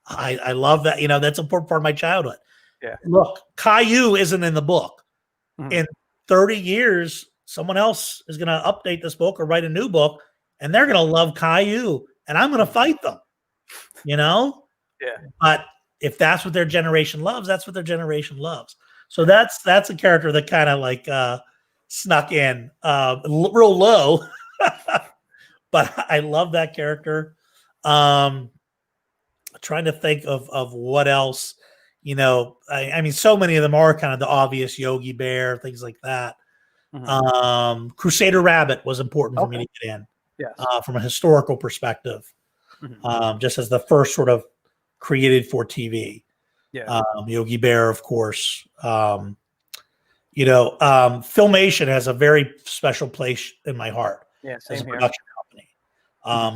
I love that. You know, that's a important part of my childhood. Yeah. Look, Caillou isn't in the book. In 30 years, someone else is going to update this book or write a new book, and they're going to love Caillou, and I'm going to fight them. You know? Yeah. But if that's what their generation loves, that's what their generation loves. So that's a character that kind of like snuck in real low. But I love that character. Trying to think of what else, you know, I mean, so many of them are kind of the obvious Yogi Bear, things like that. Crusader Rabbit was important for me to get in from a historical perspective, just as the first sort of created for TV. Yogi Bear, of course. You know, Filmation has a very special place in my heart. Yeah, same as a here. production company.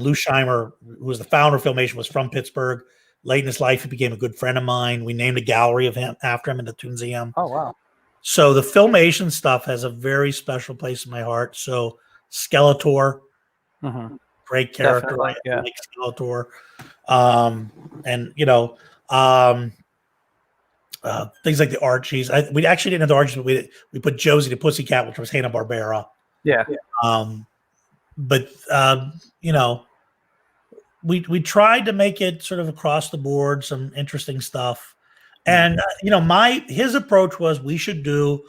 Lou Scheimer, who was the founder of Filmation, was from Pittsburgh. Late in his life, he became a good friend of mine. We named a gallery of him after him in the ToonSeum. Oh, wow. So the Filmation stuff has a very special place in my heart. So Skeletor, great character. I like Skeletor. And, you know, things like the Archies. We actually didn't have the Archies, but we put Josie the Pussycat, which was Hanna-Barbera. But you know, we tried to make it sort of across the board, some interesting stuff. And you know, his approach was we should do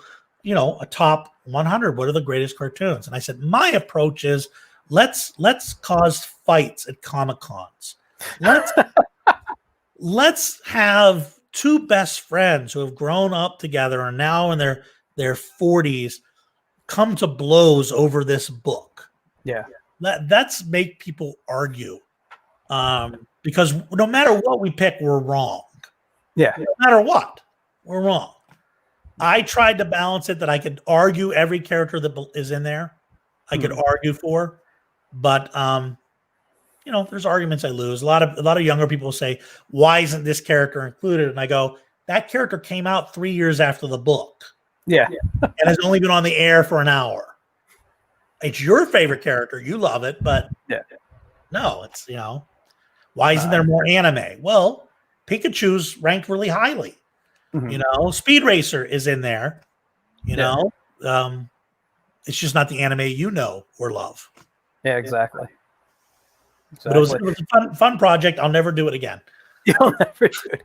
a top 100. What are the greatest cartoons? And I said, my approach is let's cause fights at Comic Cons. Let's have two best friends who have grown up together and now in their 40s come to blows over this book. Yeah. That's make people argue. Because no matter what we pick, we're wrong. Yeah. No matter what, we're wrong. I tried to balance it that I could argue every character that is in there. I could argue for, but there's arguments I lose. A lot of younger people say, "Why isn't this character included?" And I go, "That character came out 3 years after the book, Yeah, and has only been on the air for an hour. It's your favorite character, you love it, but no, it's why isn't there more anime? Well, Pikachu's ranked really highly. Speed Racer is in there. It's just not the anime you know or love. Yeah, exactly. But it was a fun project. I'll never do it again. You'll never do it.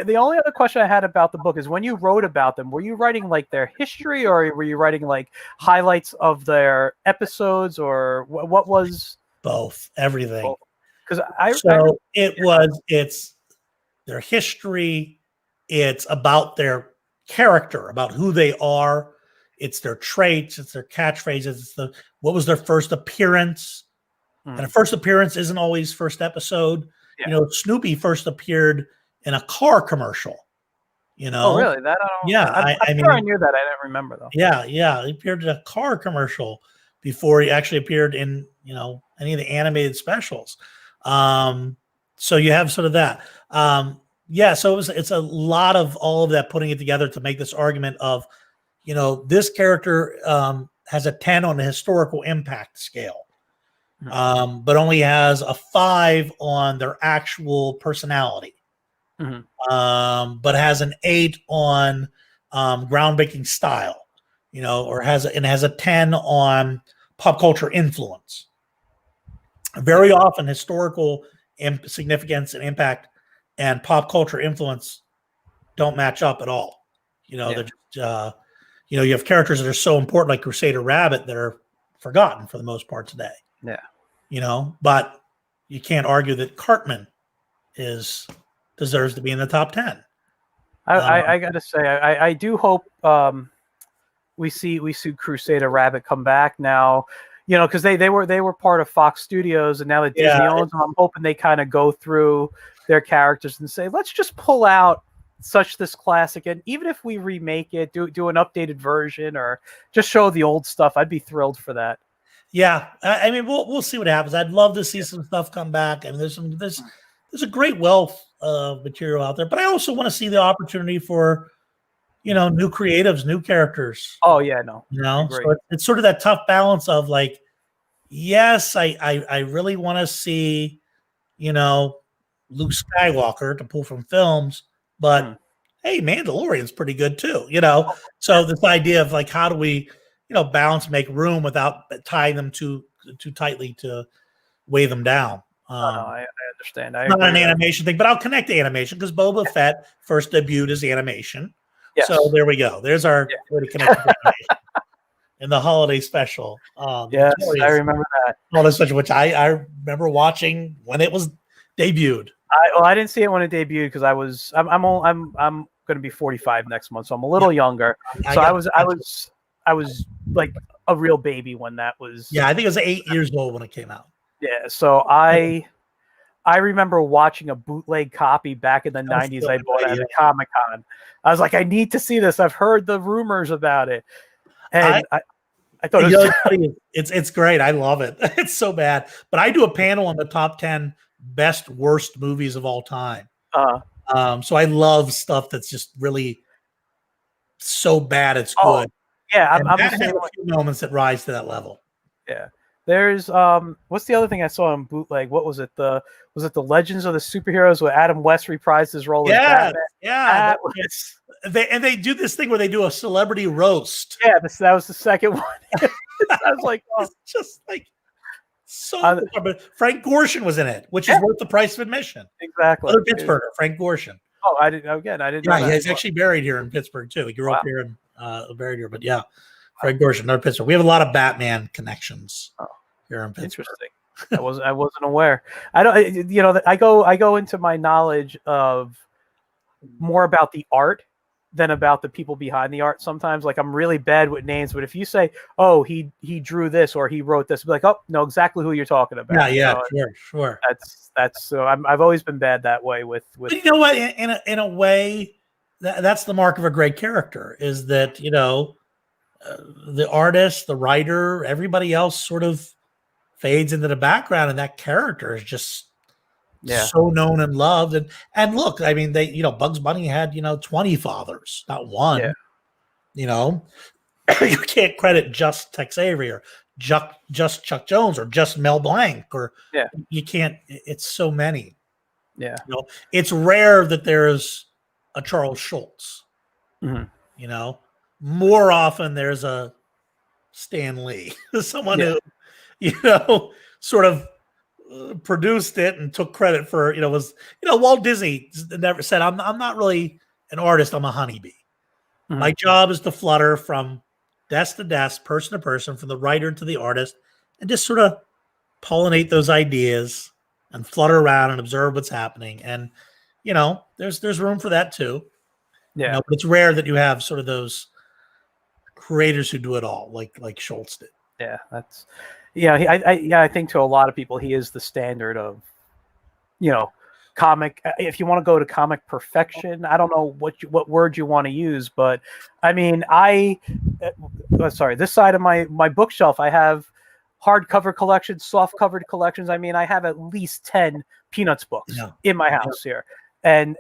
The only other question I had about the book is when you wrote about them, were you writing like their history, or were you writing like highlights of their episodes, or what was both? Everything. Because it's their history. It's about their character, about who they are. It's their traits. It's their catchphrases. It's what was their first appearance. And a first appearance isn't always first episode. Yeah. Snoopy first appeared in a car commercial. Oh, really? That I don't. Yeah, I mean, I knew that. I didn't remember though. Yeah. He appeared in a car commercial before he actually appeared in any of the animated specials. So you have sort of that. So it's a lot of all of that, putting it together to make this argument of, this character has a 10 on the historical impact scale. But only has a 5 on their actual personality, but has an 8 on groundbreaking style, or has a 10 on pop culture influence. Very often, historical significance and impact and pop culture influence don't match up at all. They're just, you have characters that are so important, like Crusader Rabbit, that are forgotten for the most part today. Yeah. But you can't argue that Cartman deserves to be in the top 10. I got to say, I do hope we see Crusader Rabbit come back now, because they were part of Fox Studios, and now that Disney owns them, I'm hoping they kind of go through their characters and say, let's just pull out this classic, and even if we remake it, do an updated version, or just show the old stuff, I'd be thrilled for that. Yeah, I mean, we'll see what happens. I'd love to see some stuff come back. I mean, there's a great wealth of material out there, but I also want to see the opportunity for, new creatives, new characters. Oh yeah, no, so it's sort of that tough balance of like, yes, I really want to see, Luke Skywalker to pull from films, but hey, Mandalorian's pretty good too, So this idea of like, how do we balance, make room without tying them too tightly to weigh them down. I understand. It's not an animation thing, but I'll connect to animation because Boba Fett first debuted as animation. Yes. So there we go. There's our way to connect to animation in the holiday special. Yes, I remember that. Holiday special, which I remember watching when it was debuted. I didn't see it when it debuted because I'm going to be 45 next month, so I'm a little younger. So I was like a real baby when that was. Yeah, I think it was 8 years old when it came out. Yeah, so I remember watching a bootleg copy back in the 90s. I bought at a Comic-Con. I was like, I need to see this. I've heard the rumors about it, and I thought it was it's great. I love it. It's so bad, but I do a panel on the top 10 best worst movies of all time. So I love stuff that's just really so bad it's good. Yeah, I'm a few moments that rise to that level. Yeah, there's what's the other thing I saw on bootleg? What was it? Was it the Legends of the Superheroes where Adam West reprised his role as Batman? Yeah. They do this thing where they do a celebrity roast. Yeah, that was the second one. I was like, it's just like so. But Frank Gorshin was in it, which is worth the price of admission. Exactly. Other Pittsburgher, Frank Gorshin. Oh, I didn't. Again, I didn't. Yeah, he's actually buried here in Pittsburgh too. He grew up here and very dear. But yeah, Fred Gorsh, another Pittsburgh. We have a lot of Batman connections here in Pittsburgh. Interesting. I wasn't aware. I don't. You know, I go into my knowledge of more about the art than about the people behind the art. Sometimes, like, I'm really bad with names, but if you say, "Oh, he drew this" or "he wrote this," I'll be like, "Oh, know exactly who you're talking about." Yeah, sure. That's so. I've always been bad that way with. But you know what? In a way, that's the mark of a great character. Is that the artist, the writer, everybody else sort of fades into the background, and that character is just so known and loved. And look, I mean, they Bugs Bunny had 20 fathers, not one. Yeah. You can't credit just Tex Avery or just Chuck Jones or just Mel Blanc or you can't. It's so many. Yeah, it's rare that there's a Charles Schulz. Mm-hmm. More often there's a Stan Lee, someone who sort of produced it and took credit for Walt Disney never said I'm not really an artist, I'm a honeybee. Mm-hmm. My job is to flutter from desk to desk, person to person, from the writer to the artist, and just sort of pollinate those ideas and flutter around and observe what's happening. And there's room for that too. Yeah, but it's rare that you have sort of those creators who do it all, like Schulz did. Yeah, that's I think to a lot of people he is the standard of comic. If you want to go to comic perfection, I don't know what word you want to use, but I mean, this side of my bookshelf, I have hardcover collections, soft covered collections. I mean, I have at least 10 Peanuts books in my house here. And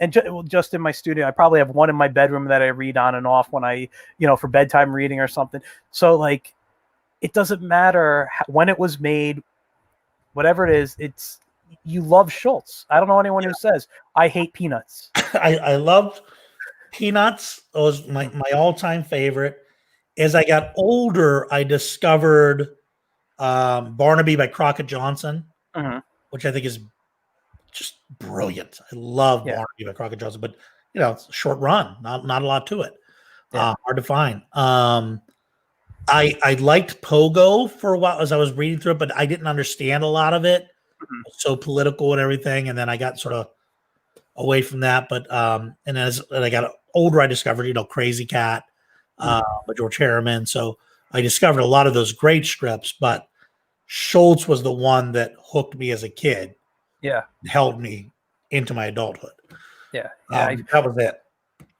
just in my studio, I probably have one in my bedroom that I read on and off when I, for bedtime reading or something. So, like, it doesn't matter when it was made, whatever it is, you love Schulz. I don't know anyone who says, I hate Peanuts. I loved Peanuts. It was my all-time favorite. As I got older, I discovered Barnaby by Crockett Johnson, which I think is just brilliant. I love Barnaby by Crockett Johnson, but it's a short run, not a lot to it. Hard to find. I liked Pogo for a while as I was reading through it, but I didn't understand a lot of it. It was so political and everything, and then I got sort of away from that. But and as I got older, I discovered Crazy Cat by George Harriman. So I discovered a lot of those great strips, but Schulz was the one that hooked me as a kid. Yeah, held me into my adulthood. Yeah, that was it.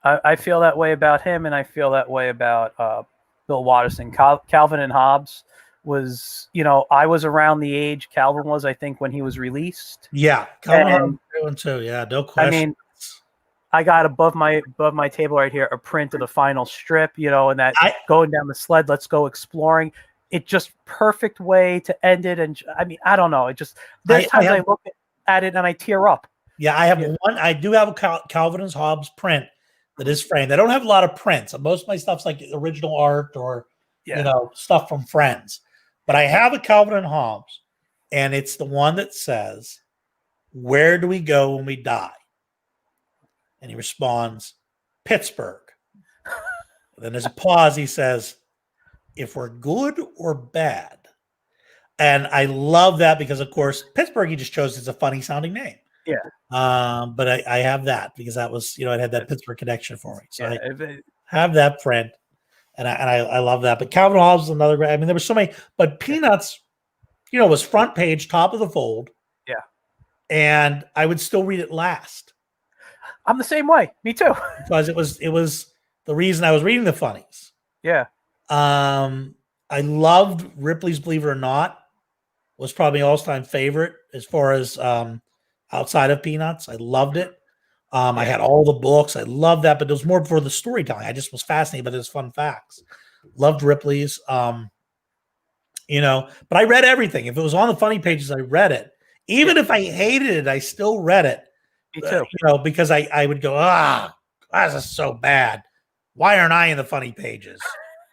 I feel that way about him, and I feel that way about Bill Watterson. Calvin and Hobbes was, I was around the age Calvin was, I think, when he was released. Yeah, Calvin and too. Yeah, no question. I mean, I got above my table right here a print of the final strip, and that going down the sled, let's go exploring. It just perfect way to end it. And I mean, I don't know. It just there's times I look at it and I tear up. Yeah, I have one. I do have a Calvin and Hobbes print that is framed. I don't have a lot of prints. Most of my stuff's like original art or stuff from friends. But I have a Calvin and Hobbes, and it's the one that says, "Where do we go when we die?" And he responds, "Pittsburgh." Then there's a pause. He says, "If we're good or bad." And I love that because, of course, Pittsburgh he just chose as a funny sounding name. Yeah. But I have that because that was, it had that Pittsburgh connection for me. So I have that print, and I love that. But Calvin Hobbes is another great. I mean, there were so many, but Peanuts, was front page, top of the fold. Yeah. And I would still read it last. I'm the same way. Me too. Because it was the reason I was reading the funnies. Yeah. I loved Ripley's Believe It or Not. Was probably my all-time favorite as far as outside of Peanuts. I loved it. I had all the books. I loved that, but it was more for the storytelling. I just was fascinated by those fun facts. Loved Ripley's. But I read everything. If it was on the funny pages, I read it. Even if I hated it, I still read it. Me too. Because I would go, this is so bad. Why aren't I in the funny pages?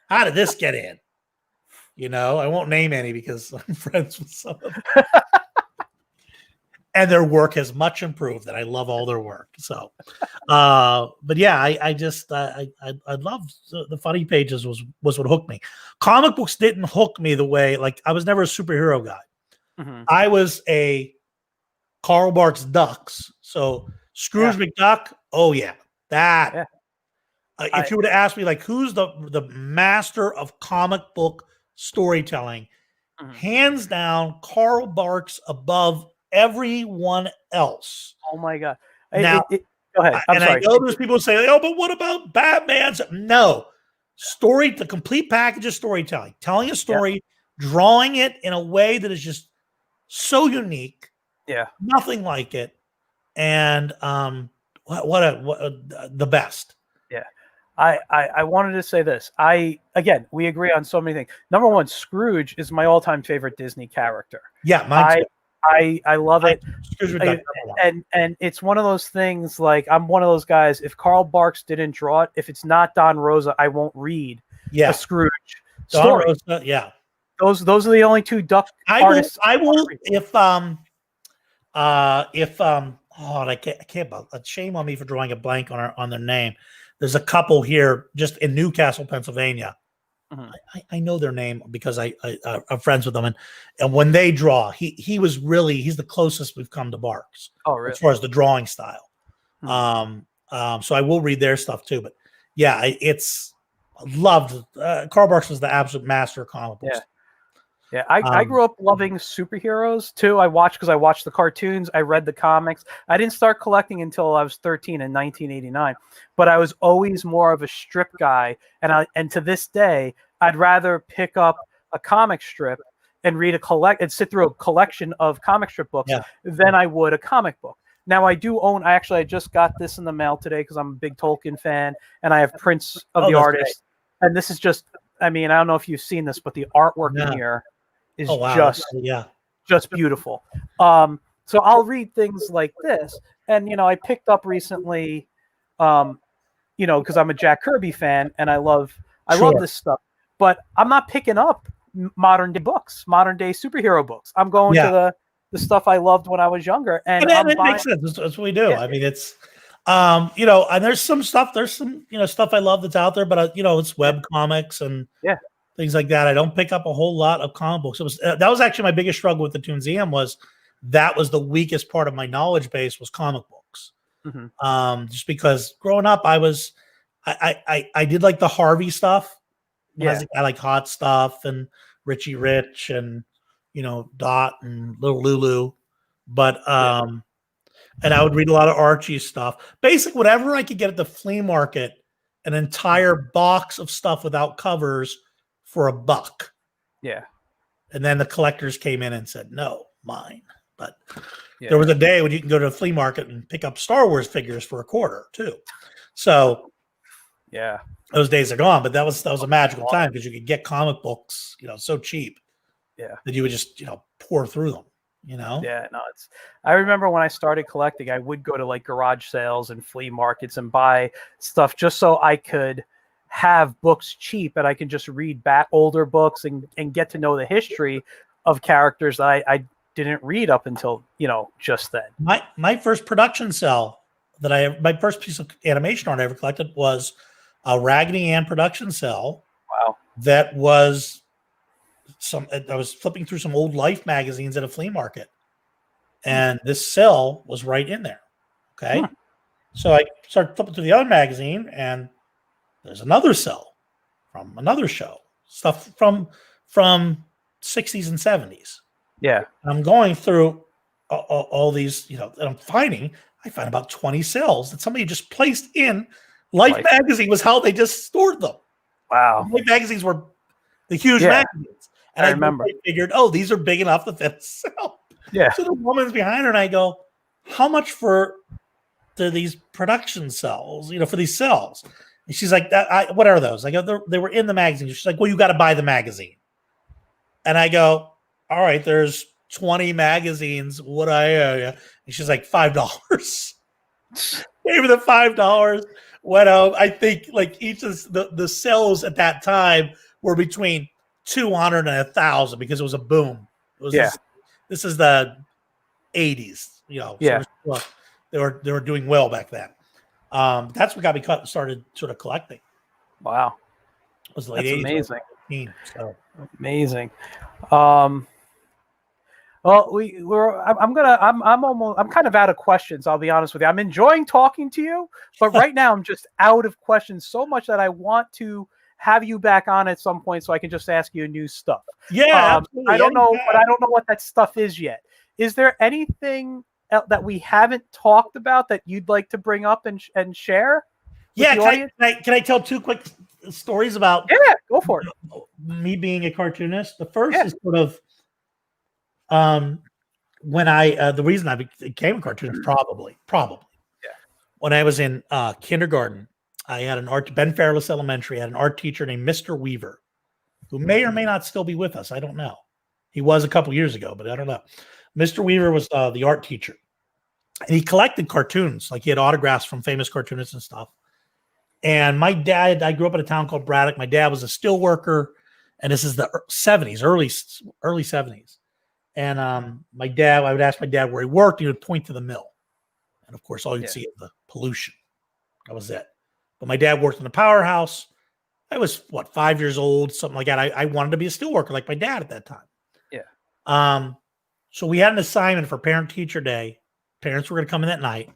How did this get in? I won't name any because I'm friends with some of them. and their work has much improved, and I love all their work. So, but yeah, I just I love the funny pages was what hooked me. Comic books didn't hook me the way, like, I was never a superhero guy. Mm-hmm. I was a Karl Barks Ducks. So Scrooge McDuck. Oh yeah, that. Yeah. If you would have asked me, like, who's the master of comic book storytelling, hands down, Karl Barks above everyone else. Oh my God! Now, go ahead. I'm sorry. I know there's people who say, "Oh, but what about Batman's?" No, the complete package of storytelling, telling a story, drawing it in a way that is just so unique. Yeah, nothing like it, and the best. Yeah. I wanted to say this. Again, we agree on so many things. Number one, Scrooge is my all-time favorite Disney character. Yeah, mine too. I love it. And it's one of those things, like, I'm one of those guys, if Karl Barks didn't draw it, if it's not Don Rosa, I won't read a Scrooge story. Rosa, yeah. Those are the only two duck artists. I will if I can't, shame on me for drawing a blank on their name. There's a couple here just in Newcastle, Pennsylvania. I know their name because I'm friends with them, and when they draw, he's the closest we've come to Barks. Oh, really? As far as the drawing style. So I will read their stuff too, but yeah, it's loved. Karl Barks was the absolute master of comic books. Yeah, I grew up loving superheroes too. I watched the cartoons. I read the comics. I didn't start collecting until I was 13 in 1989, but I was always more of a strip guy. And to this day, I'd rather pick up a comic strip and sit through a collection of comic strip books than I would a comic book. Now I do own. I just got this in the mail today because I'm a big Tolkien fan, and I have prints of the artist. Great. And this is just. I mean, I don't know if you've seen this, but the artwork in here is just beautiful. So I'll read things like this, and I picked up recently, because I'm a Jack Kirby fan and I love this stuff, but I'm not picking up modern day superhero books. I'm going to the stuff I loved when I was younger, and it makes sense. That's what we do. I mean, it's and there's some stuff I love that's out there, but it's web comics and things like that. I don't pick up a whole lot of comic books. That was actually my biggest struggle with the ToonSeum was the weakest part of my knowledge base was comic books. Just because growing up, I did like the Harvey stuff. I like Hot Stuff and Richie Rich and Dot and Little Lulu, but and I would read a lot of Archie stuff. Basically, whatever I could get at the flea market, an entire box of stuff without covers for $1. Yeah. And then the collectors came in and said, no, mine. But there was a day when you can go to a flea market and pick up Star Wars figures for $0.25 too. So those days are gone, but that was a magical time because you could get comic books, so cheap that you would just, pour through them, I remember when I started collecting, I would go to like garage sales and flea markets and buy stuff just so I could have books cheap and I can just read back older books and get to know the history of characters that I didn't read up until just then. My first production cell my first piece of animation art I ever collected was a Raggedy Ann production cell. Wow. That was I was flipping through some old Life magazines at a flea market, and this cell was right in there. Okay. So I started flipping through the other magazine, and there's another cell from another show, stuff from 60s and 70s. Yeah. And I'm going through all these, and I find about 20 cells that somebody just placed in Life magazine was how they just stored them. Wow. Life magazines were the huge magazines. And I remember. I figured, these are big enough to fit a cell. Yeah. So the woman's behind her, and I go, how much for these production cells, for these cells? And she's like, what are those? I go, they were in the magazine. She's like, well, you got to buy the magazine. And I go, all right, there's 20 magazines. What and she's like, $5. Gave her the $5. Went out. I think like each of the cells at that time were between 200 and 1,000 because it was a boom. It was this is the 80s, Yeah. So they were doing well back then. That's what got me started sort of collecting. Wow. It was the late That's 80s, amazing. 15, so. Amazing. Well, I'm kind of out of questions. I'll be honest with you. I'm enjoying talking to you, but right now I'm just out of questions so much that I want to have you back on at some point so I can just ask you new stuff. Yeah, absolutely. I don't know, but I don't know what that stuff is yet. Is there anything that we haven't talked about that you'd like to bring up and share? Yeah, can I tell two quick stories about? Yeah, go for it. Me being a cartoonist. The first is sort of when the reason I became a cartoonist probably when I was in kindergarten. I had Ben Fairless Elementary had an art teacher named Mr. Weaver, who may or may not still be with us. I don't know. He was a couple years ago, but I don't know. Mr. Weaver was the art teacher, and he collected cartoons. Like he had autographs from famous cartoonists and stuff. And my dad, I grew up in a town called Braddock. My dad was a steel worker, and this is the 70s, early 70s. And my dad, I would ask my dad where he worked. He would point to the mill, and of course, all you'd see is the pollution. That was it. But my dad worked in the powerhouse. I was 5 years old, something like that. I wanted to be a steel worker like my dad at that time. Yeah. So we had an assignment for Parent-Teacher Day. Parents were going to come in that night.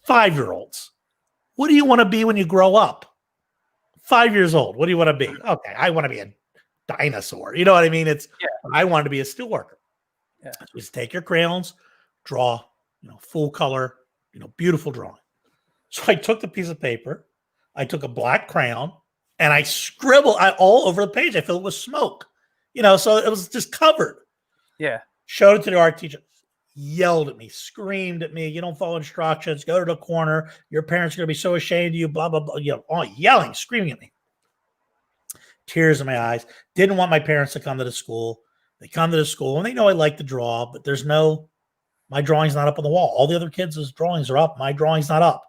5-year-olds. What do you want to be when you grow up? 5 years old. What do you want to be? Okay, I want to be a dinosaur. You know what I mean? I wanted to be a steel worker. Yeah. So just take your crayons, draw, full color, beautiful drawing. So I took the piece of paper, I took a black crayon, and I scribbled all over the page. I filled it with smoke, so it was just covered. Yeah. Showed it to the art teacher. Yelled at me, screamed at me. You don't follow instructions. Go to the corner. Your parents are going to be so ashamed of you. Blah, blah, blah. All yelling, screaming at me. Tears in my eyes. Didn't want my parents to come to the school. They come to the school and they know I like to draw, but my drawing's not up on the wall. All the other kids' drawings are up. My drawing's not up.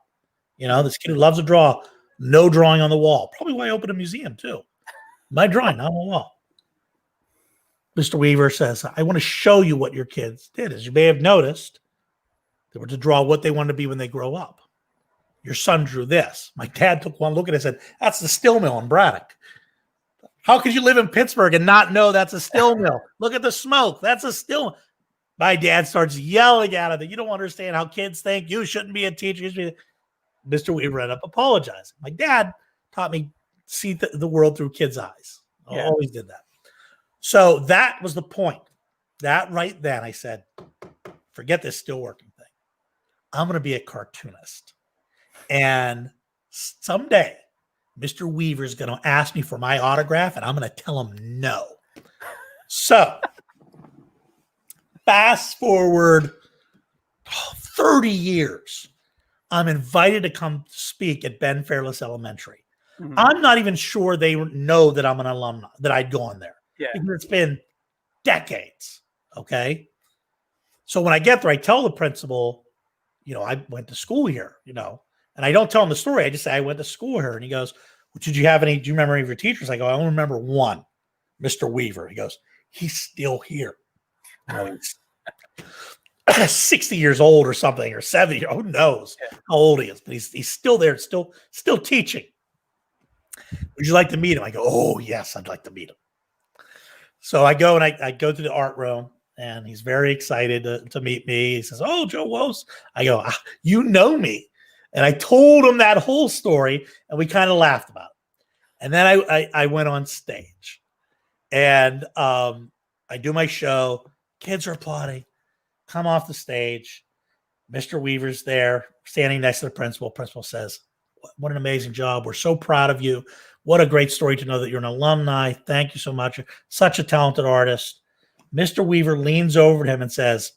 This kid who loves to draw, no drawing on the wall. Probably why I opened a museum too. My drawing, not on the wall. Mr. Weaver says, I want to show you what your kids did. As you may have noticed, they were to draw what they want to be when they grow up. Your son drew this. My dad took one look at it and said, that's the steel mill in Braddock. How could you live in Pittsburgh and not know that's a steel mill? Look at the smoke. That's a steel mill. My dad starts yelling at him. You don't understand how kids think. You shouldn't be a teacher. Mr. Weaver ended up apologizing. My dad taught me see the world through kids' eyes. I always did that. So that was the point. That right then, I said, forget this still working thing. I'm going to be a cartoonist. And someday, Mr. Weaver is going to ask me for my autograph, and I'm going to tell him no. So fast forward 30 years. I'm invited to come speak at Ben Fairless Elementary. Mm-hmm. I'm not even sure they know that I'm an alumni, that I'd gone there. Yeah. Because it's been decades. Okay. So when I get there, I tell the principal, I went to school here, and I don't tell him the story. I just say I went to school here. And he goes, well, do you remember any of your teachers? I go, I only remember one, Mr. Weaver. He goes, he's still here. He's 60 years old or something, or 70. Who knows how old he is? But he's still there, still teaching. Would you like to meet him? I go, oh yes, I'd like to meet him. So I go and I go to the art room, and he's very excited to meet me. He says, oh, Joe Wos. I go, you know me. And I told him that whole story, and we kind of laughed about it. And then I went on stage, and I do my show. Kids are applauding. Come off the stage. Mr. Weaver's there, standing next to the principal. Principal says, what an amazing job. We're so proud of you. What a great story to know that you're an alumni. Thank you so much. Such a talented artist. Mr. Weaver leans over to him and says,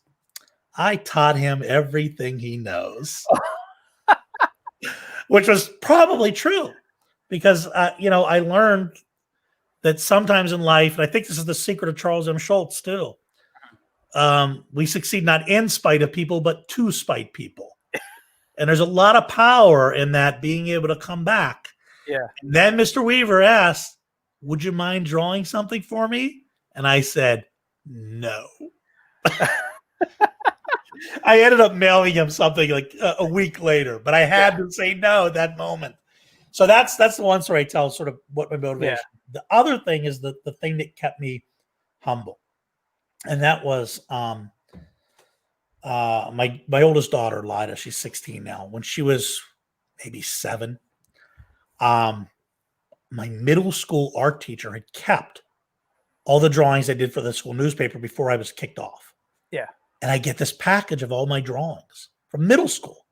I taught him everything he knows. Which was probably true because, I learned that sometimes in life, and I think this is the secret of Charles M. Schulz too, we succeed not in spite of people, but to spite people. And there's a lot of power in that, being able to come back. Yeah. And then Mr. Weaver asked, would you mind drawing something for me? And I said, no. I ended up mailing him something like a week later, but I had to say no at that moment. So that's the one story I tell, sort of what my motivation. The other thing is the thing that kept me humble, and that was my oldest daughter, Lida. She's 16 now. When she was maybe 7, my middle school art teacher had kept all the drawings I did for the school newspaper before I was kicked off. Yeah. And I get this package of all my drawings from middle school.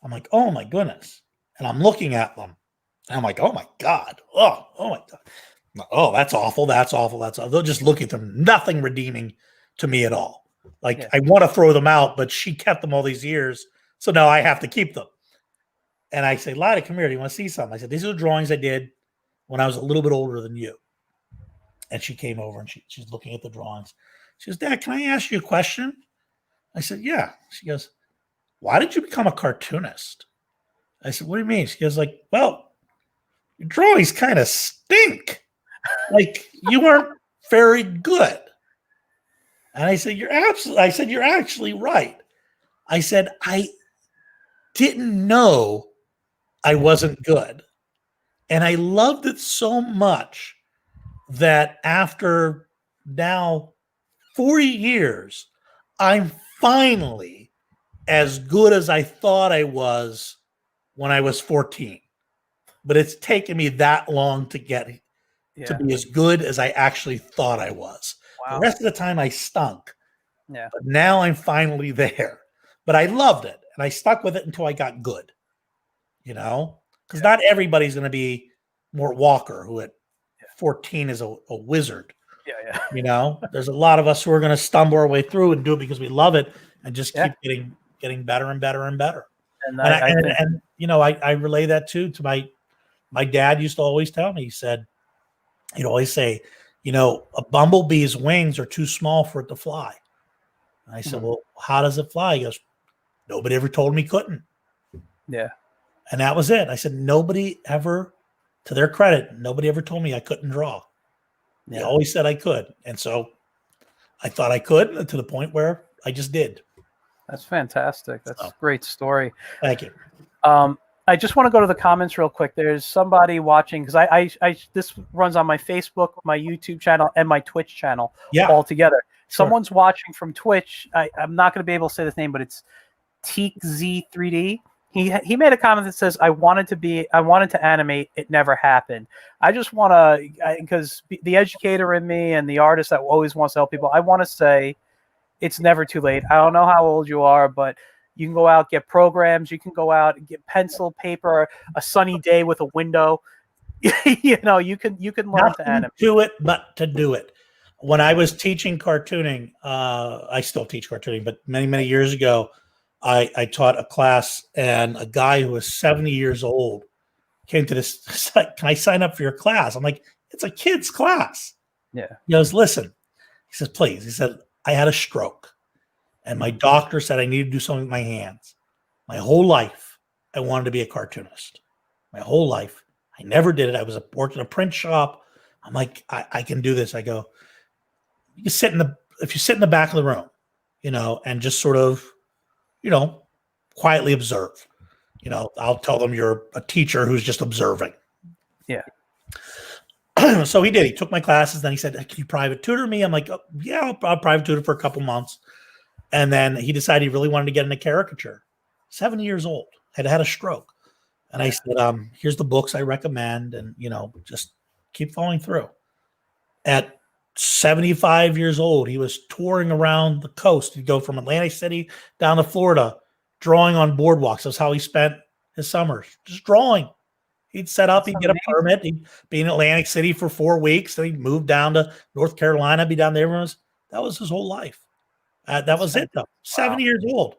I'm like, oh my goodness. And I'm looking at them. And I'm like, oh my God. Oh my God. Oh, that's awful. That's awful. That's awful. They'll just look at them. Nothing redeeming to me at all. Like, I want to throw them out, but she kept them all these years. So now I have to keep them. And I say, Lida, come here. Do you want to see something? I said, these are the drawings I did when I was a little bit older than you. And she came over and she's looking at the drawings. She goes, Dad, can I ask you a question? I said, yeah. She goes, why did you become a cartoonist? I said, what do you mean? She goes, like, well, your drawings kind of stink. Like, you weren't very good. And I said, you're actually right. I said, I didn't know I wasn't good. And I loved it so much that after now 40 years, I'm finally as good as I thought I was when I was 14. But it's taken me that long to get to be as good as I actually thought I was. Wow. The rest of the time I stunk. Yeah. But now I'm finally there. But I loved it. And I stuck with it until I got good. You know? Because not everybody's going to be Mort Walker, who at 14 is a wizard. Yeah. You know? There's a lot of us who are going to stumble our way through and do it because we love it and just keep getting better and better and better. And you know, I relay that too to my dad used to always tell me, he said, he'd always say, you know, a bumblebee's wings are too small for it to fly. And I said, well, how does it fly? He goes, nobody ever told me couldn't. Yeah. And that was it. I said, nobody ever, to their credit, nobody ever told me I couldn't draw. They always said I could. And so I thought I could to the point where I just did. That's fantastic. That's a great story. Thank you. I just want to go to the comments real quick. There's somebody watching because I this runs on my Facebook, my YouTube channel, and my Twitch channel all together. Someone's watching from Twitch. I'm not going to be able to say this name, but it's TeekZ3D. He made a comment that says, I wanted to animate. It never happened. I just want to, because the educator in me and the artist that always wants to help people, I want to say it's never too late. I don't know how old you are, but you can go out, get programs. You can go out and get pencil, paper, a sunny day with a window. You know, you can learn to animate. Do it, but to do it. When I was teaching cartooning, I still teach cartooning, but many, many years ago, I taught a class, and a guy who was 70 years old came to this site. Can I sign up for your class? I'm like, it's a kid's class. Yeah. He goes, listen. He says, please. He said, I had a stroke, and my doctor said I needed to do something with my hands. My whole life, I wanted to be a cartoonist. My whole life. I never did it. I worked in a print shop. I'm like, I can do this. I go, if you sit in the back of the room, you know, and just sort of, you know, quietly observe. You know, I'll tell them you're a teacher who's just observing. Yeah. So he did. He took my classes. Then he said, can you private tutor me? I'm like, oh, yeah, I'll private tutor for a couple months. And then he decided he really wanted to get into caricature. 70 years old, had a stroke. And I said, here's the books I recommend. And, you know, just keep following through. At 75 years old, he was touring around the coast. He'd go from Atlantic City down to Florida, drawing on boardwalks. That's how he spent his summers, just drawing. He'd set up, he'd get a permit, he'd be in Atlantic City for 4 weeks, then he'd move down to North Carolina, be down there. That was his whole life. That was it, though. 70 years old,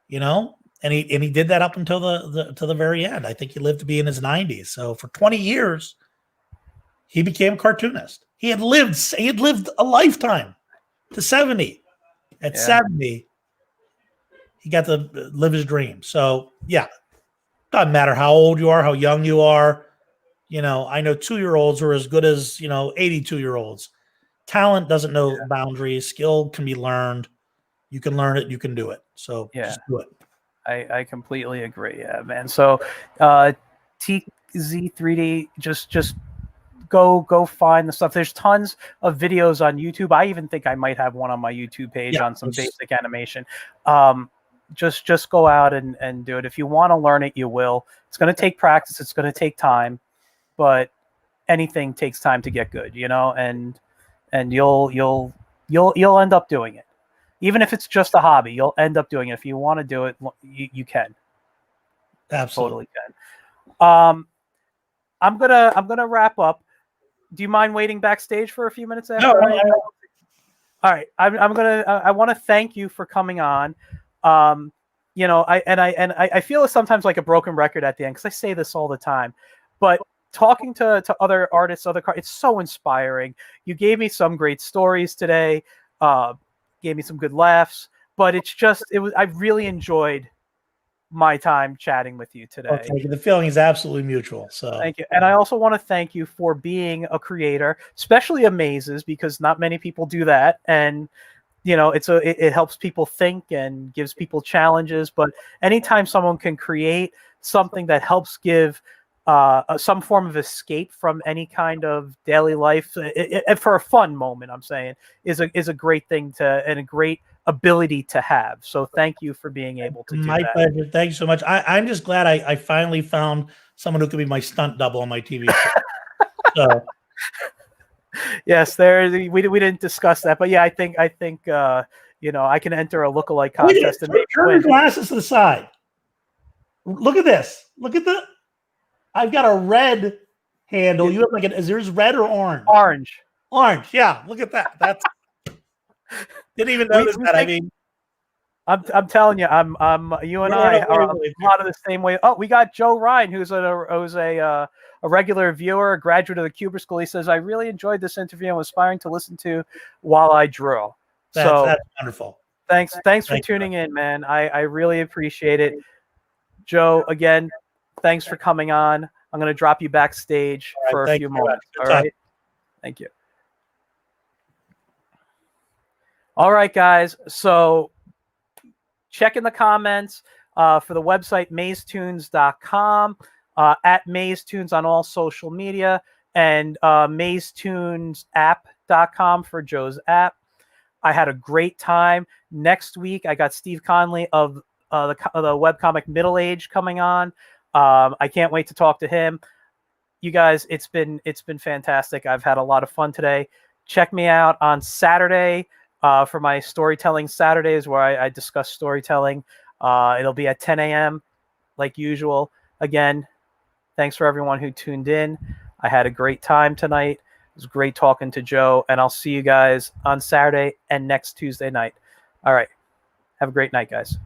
you know, and he did that up until the very end. I think he lived to be in his 90s. So for 20 years, he became a cartoonist. He had lived a lifetime to 70. At 70, he got to live his dream. So yeah, doesn't matter how old you are, how young you are. You know, I know 2-year-olds who are as good as, you know, 82-year-olds. Talent doesn't know boundaries. Skill can be learned. You can learn it. You can do it. So just do it. I completely agree. Yeah, man. So TZ3D, just go find the stuff. There's tons of videos on YouTube. I even think I might have one on my YouTube page on some basic animation. Just go out and do it. If you want to learn it, you will. It's going to take practice. It's going to take time, but anything takes time to get good, you know, and you'll end up doing it. Even if it's just a hobby, you'll end up doing it. If you want to do it, you can. Absolutely. Totally can. I'm gonna wrap up. Do you mind waiting backstage for a few minutes after? No, All right. I want to thank you for coming on. You know, I feel sometimes like a broken record at the end because I say this all the time, but talking to other artists, it's so inspiring. You gave me some great stories today. Gave me some good laughs, but I really enjoyed my time chatting with you today. Okay, the feeling is absolutely mutual. So thank you. And I also want to thank you for being a creator, especially of mazes, because not many people do that. And you know, it helps people think and gives people challenges. But anytime someone can create something that helps give some form of escape from any kind of daily life, for a fun moment, I'm saying, is a great thing and a great ability to have. So thank you for being able to do that. My pleasure. Thank you so much. I'm just glad I finally found someone who could be my stunt double on my TV show. So. Yes, we didn't discuss that, but yeah, I think you know, I can enter a lookalike contest and turn your glasses to the side. Look at this. Look at I've got a red handle. You have like is yours red or orange? Orange. Orange. Yeah. Look at that. That's didn't even notice that. I mean, I'm telling you, you and I are a lot of the same way. Oh, we got Joe Ryan, who's a regular viewer, a graduate of the Cuber School. He says, I really enjoyed this interview and was inspiring to listen to while I drew. That's wonderful. Thanks for tuning in, man. I really appreciate it. Joe, again, thanks for coming on. I'm going to drop you backstage for a few moments. All right. Thank you. All right, guys. So check in the comments for the website, mazetoons.com, at Maze Toons on all social media, and mazetoonsapp.com for Joe's app. I had a great time. Next week, I got Steve Conley of the webcomic Middle Age coming on. I can't wait to talk to him. You guys, it's been fantastic. I've had a lot of fun today. Check me out on Saturday for my Storytelling Saturdays, where I discuss storytelling. It'll be at 10 a.m. like usual. Again, thanks for everyone who tuned in. I had a great time tonight. It was great talking to Joe, and I'll see you guys on Saturday and next Tuesday night. All right. Have a great night, guys.